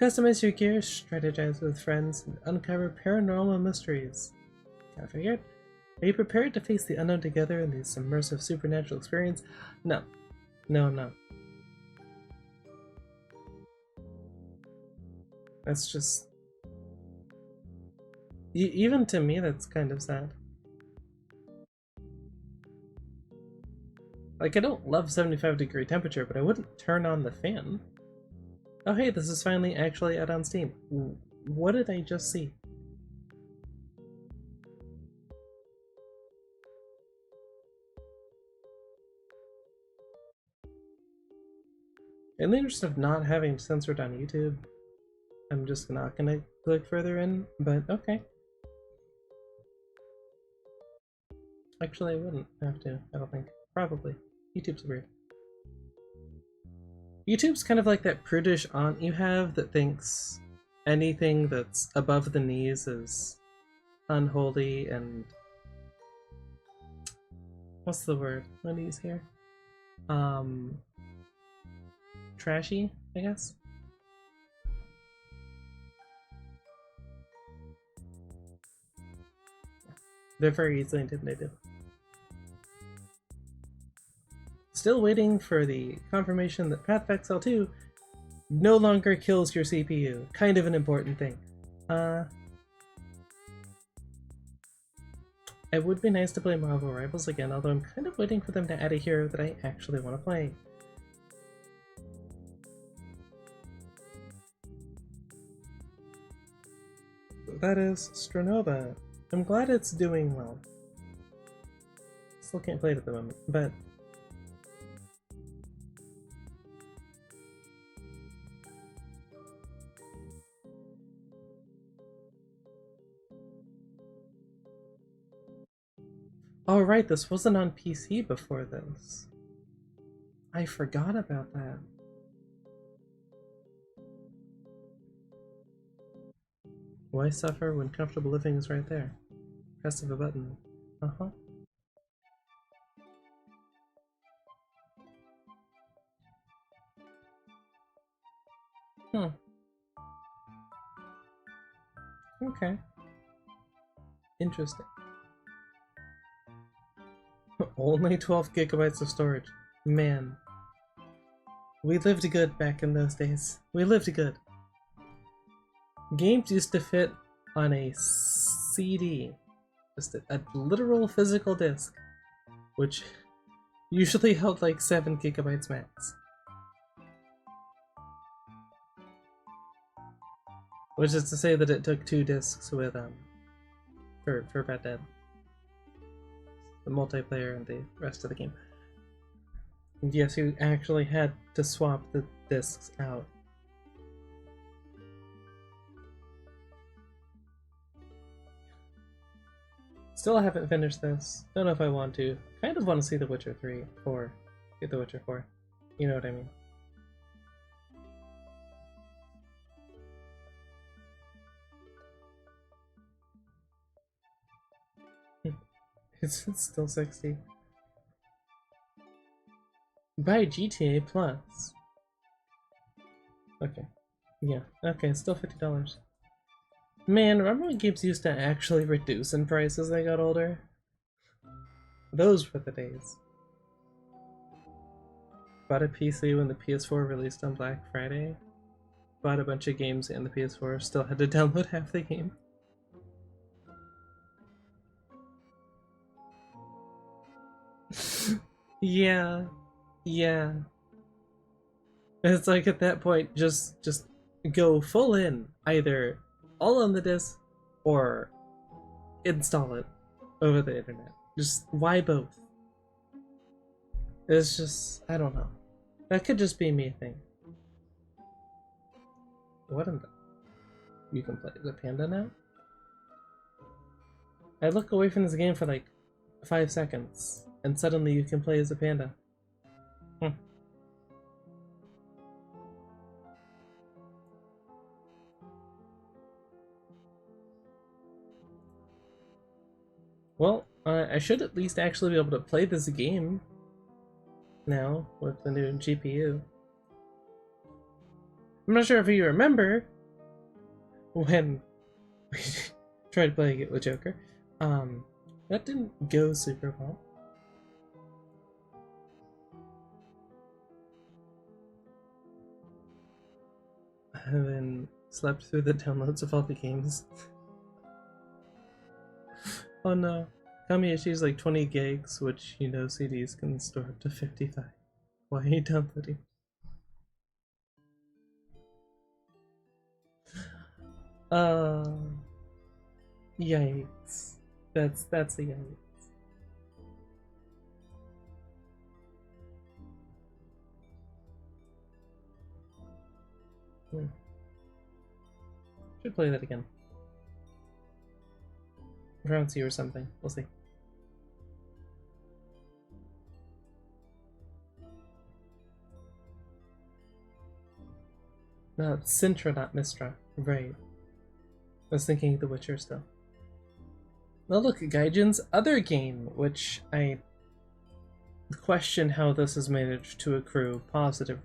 Customize your gear, strategize with friends, and uncover paranormal mysteries. Kinda figured. Are you prepared to face the unknown together in this immersive supernatural experience? No. No, I'm not. That's just... even to me, that's kind of sad. Like, I don't love 75-degree temperature, but I wouldn't turn on the fan. Oh hey, this is finally actually out on Steam. What did I just see? In the interest of not having censored on YouTube, I'm just not gonna click further in, but okay. Actually, I wouldn't have to, I don't think. Probably. YouTube's weird. YouTube's kind of like that prudish aunt you have that thinks anything that's above the knees is unholy and... what's the word when he's here? Trashy, I guess? They're very easily intimidated. Still waiting for the confirmation that Path of Exile 2 no longer kills your CPU. Kind of an important thing. It would be nice to play Marvel Rivals again, although I'm kind of waiting for them to add a hero that I actually want to play. That is Stranova. I'm glad it's doing well. Still can't play it at the moment, but... oh right, this wasn't on PC before this. I forgot about that. Why suffer when comfortable living is right there? Press of a button. Uh-huh. Hmm. Okay. Interesting. Only 12 gigabytes of storage. Man. We lived good back in those days. We lived good. Games used to fit on a CD. Just a literal physical disc. Which usually held like 7 gigabytes max. Which is to say that it took 2 discs with for Red Dead. The multiplayer and the rest of the game. And yes, you actually had to swap the discs out. Still haven't finished this. Don't know if I want to. Kind of want to see The Witcher 3 or get The Witcher 4. You know what I mean. It's still 60. Buy GTA Plus. Okay. Yeah. Okay, it's still $50. Man, remember when games used to actually reduce in price as they got older? Those were the days. Bought a PC when the PS4 released on Black Friday. Bought a bunch of games and the PS4, still had to download half the game. Yeah. Yeah. It's like at that point, just go full in. Either all on the disc or install it over the internet. Just why both? It's just, I don't know. That could just be me thing. What in the... You can play the panda now? I look away from this game for like 5 seconds, and suddenly you can play as a panda. Well, I should at least actually be able to play this game now with the new GPU. I'm not sure if you remember when we tried playing it with Joker. That didn't go super well. I haven't slept through the downloads of all the games. Oh no. Kamiyashi's like 20 gigs, which you know CDs can store up to 55. Why are you downloading? Uh, Yikes. That's a yikes. Hmm. Should play that again. Round 2 or something. We'll see. No, it's Sintra, not Mistra. Right. I was thinking The Witcher still. Well, look, Gaijin's other game, which I question how this has managed to accrue positive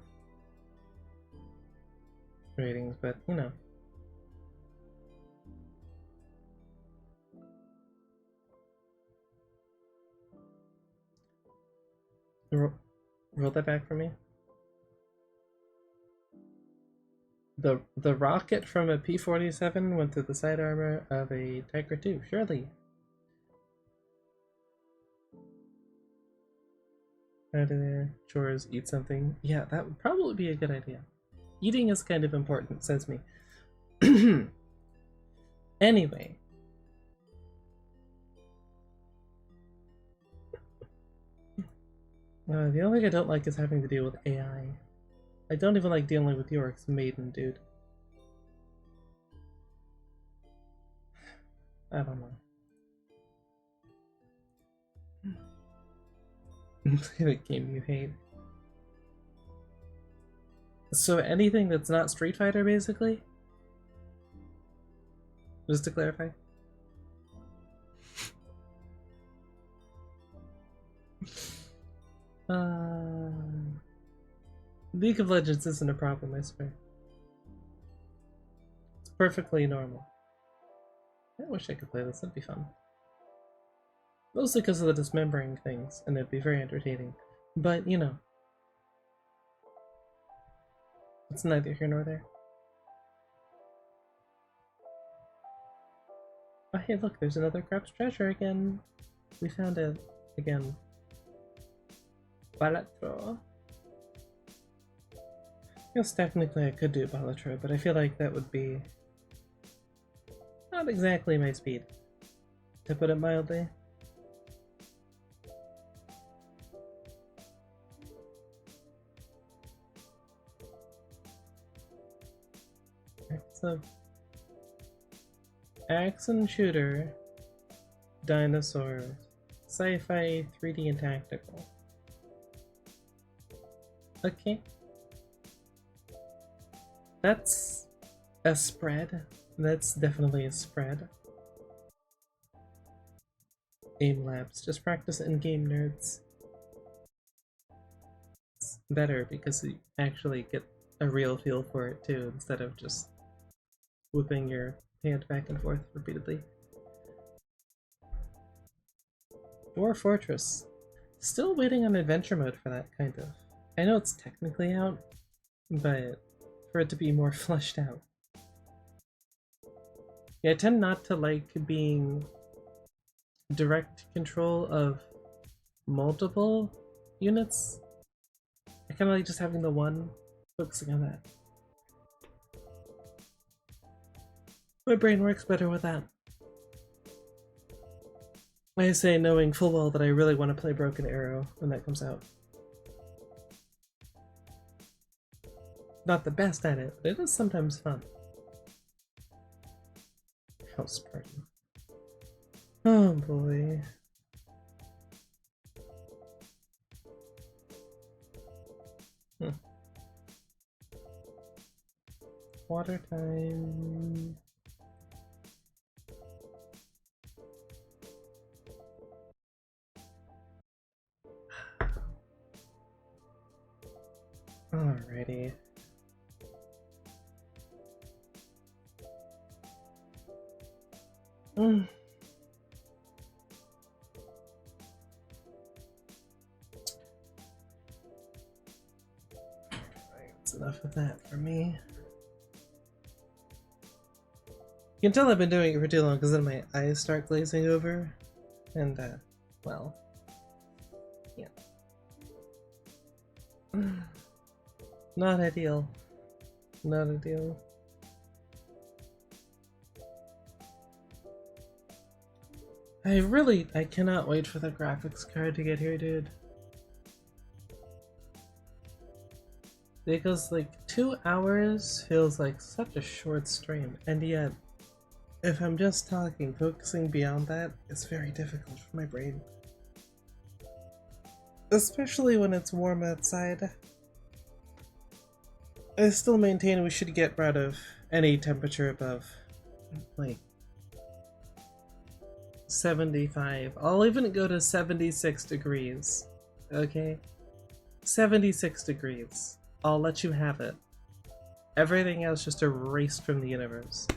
ratings, but you know. Roll that back for me. The rocket from a P-47 went through the side armor of a Tiger II, surely. Out of there, chores, eat something. Yeah, that would probably be a good idea. Eating is kind of important, says me. Anyway. The only thing I don't like is having to deal with AI. I don't even like dealing with York's maiden, dude. I don't know. The game you hate. So anything that's not Street Fighter, basically? Just to clarify. League of Legends isn't a problem, I swear. It's perfectly normal. I wish I could play this, that'd be fun. Mostly because of the dismembering things, and it'd be very entertaining. But, you know. It's neither here nor there. Oh hey look, there's another Krebs treasure again. We found it again. Balatro. Yes, technically I could do Balatro, but I feel like that would be not exactly my speed, to put it mildly. So, action shooter, dinosaurs, sci-fi, 3D and tactical. Okay. That's a spread. That's definitely a spread. Aim labs. Just practice in-game, nerds. It's better because you actually get a real feel for it too, instead of just whipping your hand back and forth repeatedly. Dwarf Fortress. Still waiting on adventure mode for that, kind of. I know it's technically out, but for it to be more fleshed out. Yeah, I tend not to like being direct control of multiple units. I kind of like just having the one, focusing on that. My brain works better with that. I say knowing full well that I really want to play Broken Arrow when that comes out. Not the best at it, but it is sometimes fun. House party. Oh boy. Water time. Alrighty. That's enough of that for me. You can tell I've been doing it for too long because then my eyes start glazing over. And, well, yeah. Not ideal. Not ideal. I cannot wait for the graphics card to get here, dude. Because, like, 2 hours feels like such a short stream, and yet, if I'm just talking, focusing beyond that is very difficult for my brain. Especially when it's warm outside. I still maintain we should get rid of any temperature above, like, 75. I'll even go to 76 degrees. Okay? 76 degrees. I'll let you have it. Everything else just erased from the universe.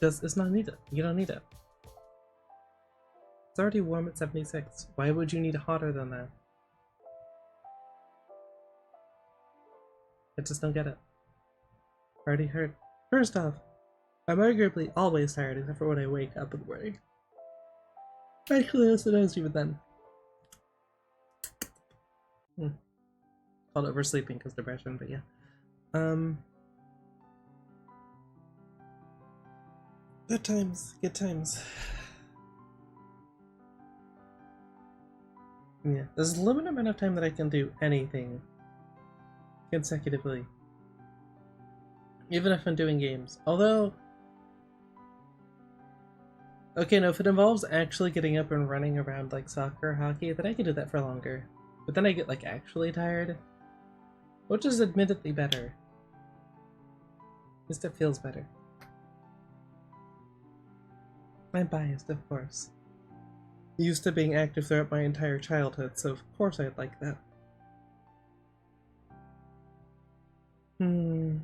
It's not needed. You don't need it. It's already warm at 76. Why would you need hotter than that? I just don't get it. Already hurt. First off, I'm arguably always tired except for when I wake up in the morning. Actually, I suppose even then. Called oversleeping because depression, but yeah. Good times, good times. Yeah, there's a limited amount of time that I can do anything consecutively. Even if I'm doing games. Although... Okay, no, if it involves actually getting up and running around like soccer or hockey, then I can do that for longer. But then I get like actually tired. Which is admittedly better. At least it feels better. I'm biased, of course. Used to being active throughout my entire childhood, so of course I'd like that. I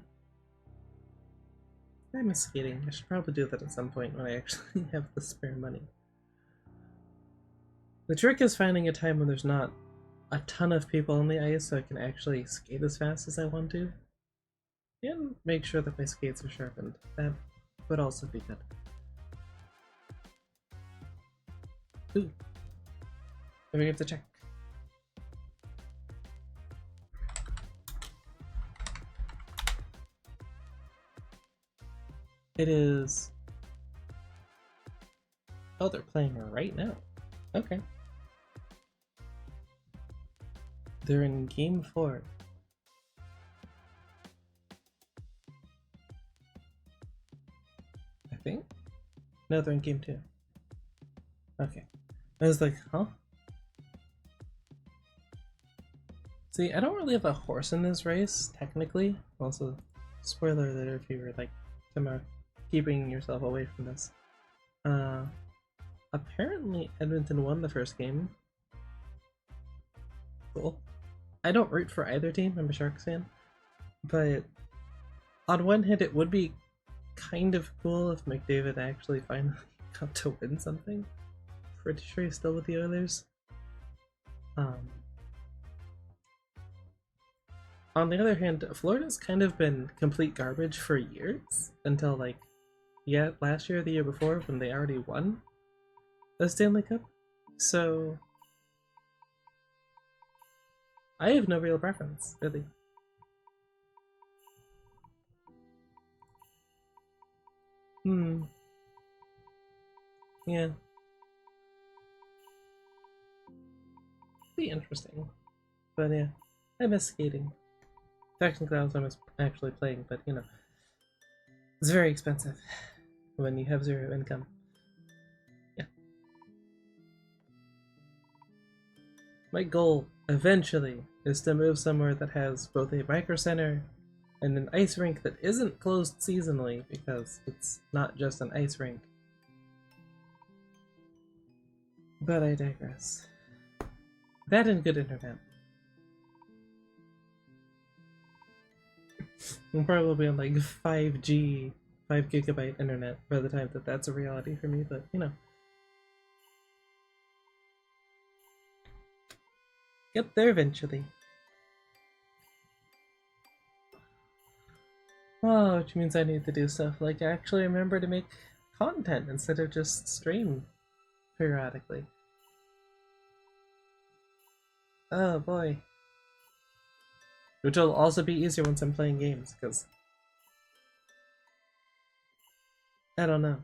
miss skating. I should probably do that at some point when I actually have the spare money. The trick is finding a time when there's not a ton of people on the ice so I can actually skate as fast as I want to. And make sure that my skates are sharpened. That would also be good. Ooh. Then we have to check. It is... Oh, they're playing right now. Okay. They're in game 4. I think? No, they're in game 2. Okay. I was like, huh? See, I don't really have a horse in this race, technically. Also, spoiler alert if you were like somehow keeping yourself away from this. Apparently Edmonton won the first game. Cool. I don't root for either team, I'm a Sharks fan. But on one hand, it would be kind of cool if McDavid actually finally got to win something. Pretty sure he's still with the Oilers. On the other hand, Florida's kind of been complete garbage for years until like, yeah, last year or the year before when they already won the Stanley Cup. So I have no real preference, really. Yeah. Be interesting. But yeah, I miss skating. Technically, I was almost actually playing, but you know, it's very expensive when you have zero income. Yeah. My goal, eventually, is to move somewhere that has both a micro center and an ice rink that isn't closed seasonally, because it's not just an ice rink. But I digress. That and good internet. I'm probably on like 5G, 5 gigabyte internet by the time that that's a reality for me, but you know. Get there eventually. Oh, which means I need to do stuff like actually remember to make content instead of just stream periodically. Oh boy. Which will also be easier once I'm playing games, because I don't know.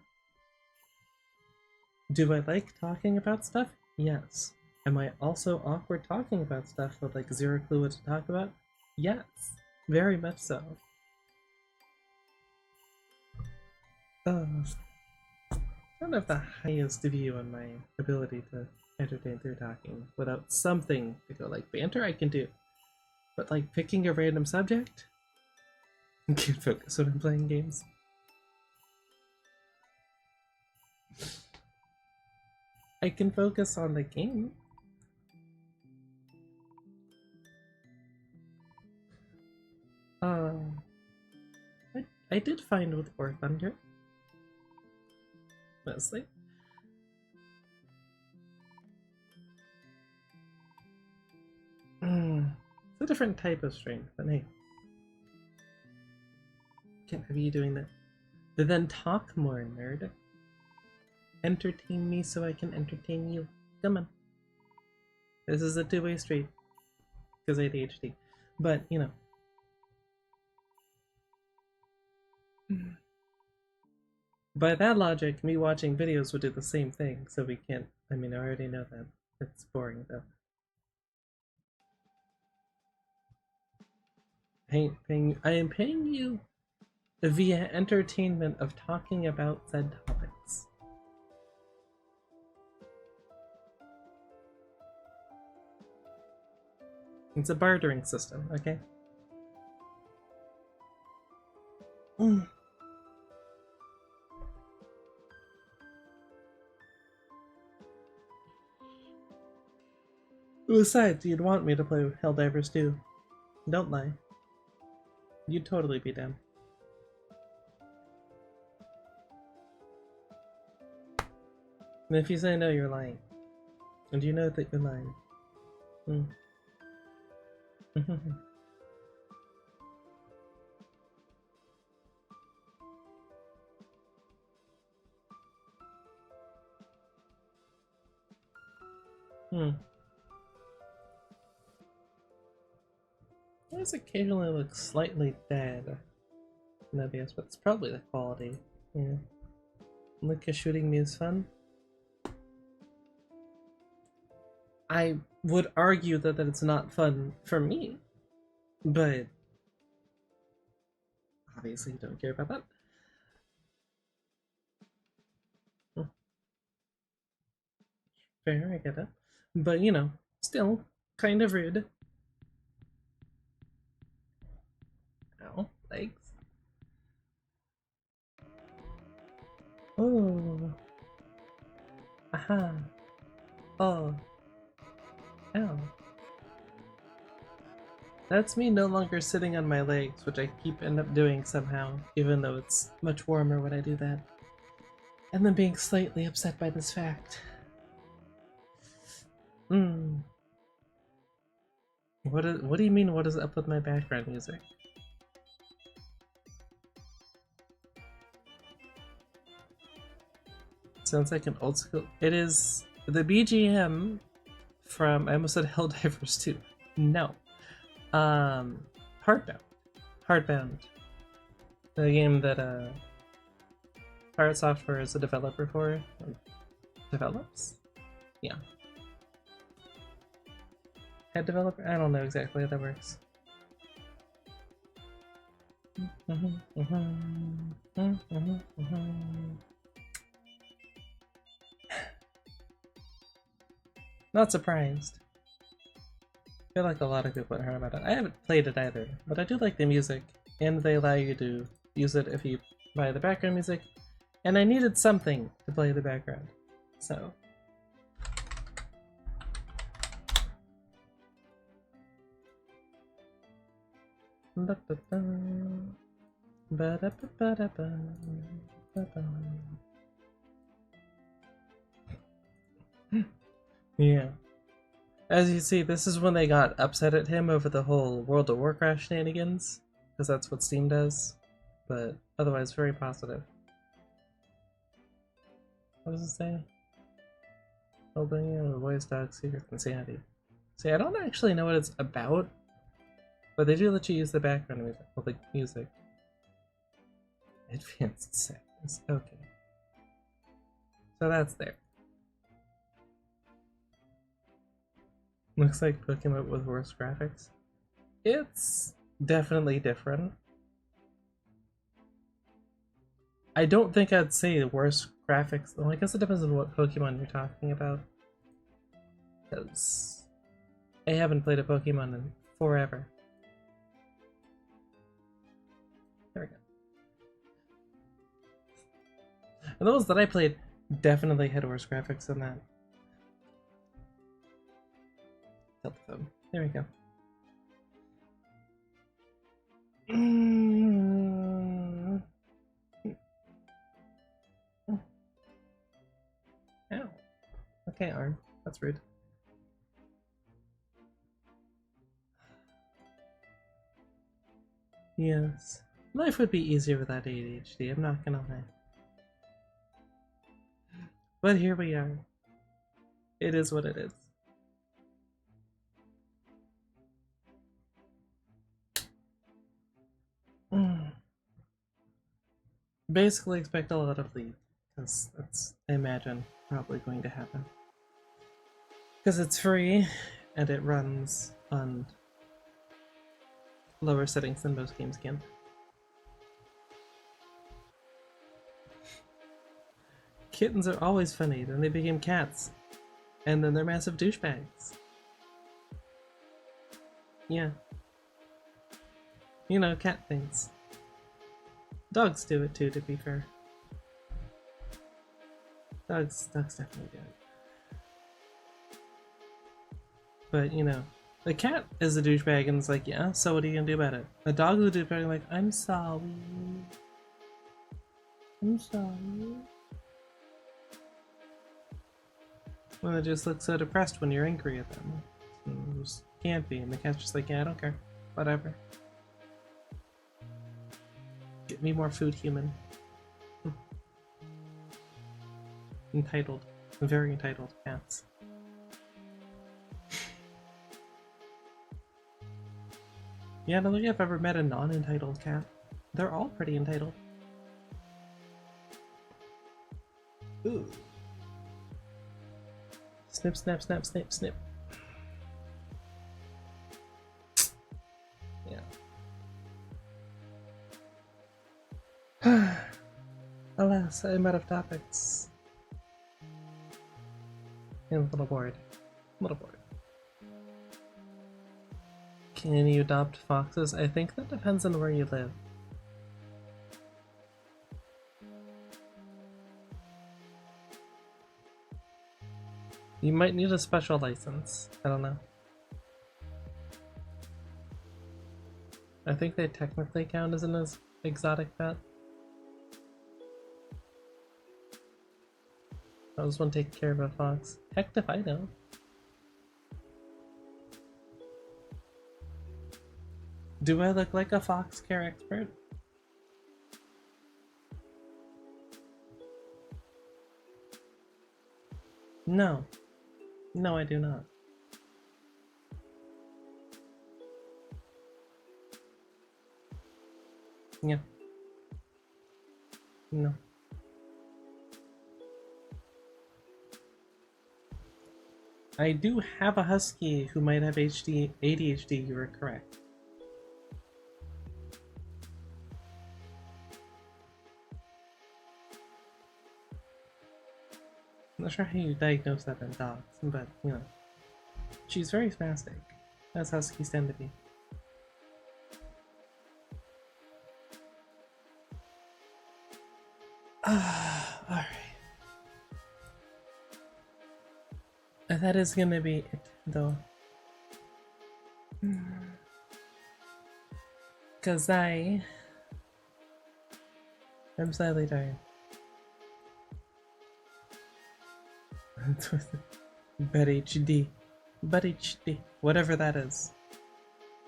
Do I like talking about stuff? Yes. Am I also awkward talking about stuff with like zero clue what to talk about? Yes. Very much so. I don't have the highest view on my ability to entertain through talking without something to go like banter I can do. But like picking a random subject? I can't focus when I'm playing games. I can focus on the game. I did find with War Thunder. Mostly. It's a different type of strength, but hey. Can't have you doing that. But then talk more, nerd. Entertain me so I can entertain you. Come on. This is a two-way street. Because ADHD. But, you know. By that logic, me watching videos would do the same thing, so we can't. I mean, I already know that. It's boring, though. I am paying you via entertainment of talking about said topics. It's a bartering system, okay? Besides, you'd want me to play Helldivers too. Don't lie. You'd totally be down. And if you say no, you're lying. And you know that you're lying. This occasionally looks slightly dead in OBS, but it's probably the quality. Yeah. Lucas shooting me is fun. I would argue that it's not fun for me, but obviously you don't care about that. Fair, I get it. But you know, still kind of rude. Ow, legs. Oh. Aha. Oh. Ow. That's me no longer sitting on my legs, which I end up doing somehow, even though it's much warmer when I do that. And then being slightly upset by this fact. What do you mean, what is up with my background music? Sounds like an old school. It is the BGM from, I almost said Helldivers 2. No. Heartbound. Heartbound. The game that Pirate Software is a developer for. Develops? Yeah. Head developer? I don't know exactly how that works. Not surprised. I feel like a lot of people are heard about it. I haven't played it either, but I do like the music, and they allow you to use it if you buy the background music, and I needed something to play the background, so. Yeah. As you see, this is when they got upset at him over the whole World of Warcraft shenanigans, because that's what Steam does. but otherwise very positive. What does it say? Opening a voice dog secret insanity. See, I don't actually know what it's about, but they do let you use the background music. Well, the music. Advanced settings. Okay. So that's there. Looks like Pokemon with worse graphics. It's definitely different. I don't think I'd say worse graphics. Well, I guess it depends on what Pokemon you're talking about. Because I haven't played a Pokemon in forever. There we go. And those that I played definitely had worse graphics than that. Telephone. There we go. Ow. Okay, arm. That's rude. Yes. Life would be easier without ADHD, I'm not gonna lie. But here we are. It is what it is. Basically expect a lot of League, because that's, I imagine, probably going to happen. Because it's free, and it runs on lower settings than most games can. Kittens are always funny, then they became cats. And then they're massive douchebags. Yeah. You know, cat things. Dogs do it too, to be fair. Dogs definitely do it. But, you know, the cat is a douchebag and it's like, yeah, so what are you gonna do about it? The dog is a douchebag and like, I'm sorry. I'm sorry. Well, they just look so depressed when you're angry at them. You just can't be. And the cat's just like, yeah, I don't care. Whatever. Get me more food, human. Entitled. Very entitled cats. Yeah, I don't think I've ever met a non-entitled cat. They're all pretty entitled. Ooh. Snip, snap, snap, snip, snip. Yeah. Alas, I'm out of topics. And a little bored. A little bored. Can you adopt foxes? I think that depends on where you live. You might need a special license. I don't know. I think they technically count as an exotic pet. I just want to take care of a fox. Heck if I know. Do I look like a fox care expert? No. No, I do not. Yeah. No. I do have a husky who might have ADHD, you are correct. I'm not sure how you diagnose that in dogs, but, you know. She's very spastic, as huskies tend to be. Alright. That is gonna be it, though. Cause I'm slightly tired. But HD. But HD. Whatever that is.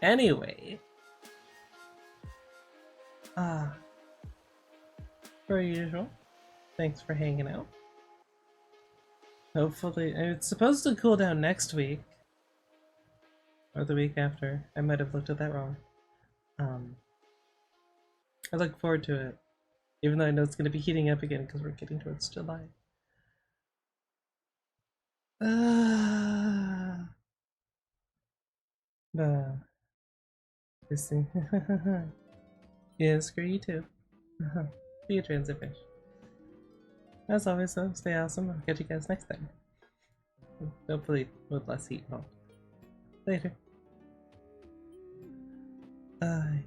Anyway. Per usual. Thanks for hanging out. Hopefully, it's supposed to cool down next week. Or the week after. I might have looked at that wrong. I look forward to it. Even though I know it's going to be heating up again because we're getting towards July. You see. Yeah, screw you too. Be a transit fish. As always, though, stay awesome. I'll catch you guys next time. Hopefully, with less heat involved. Later. Bye.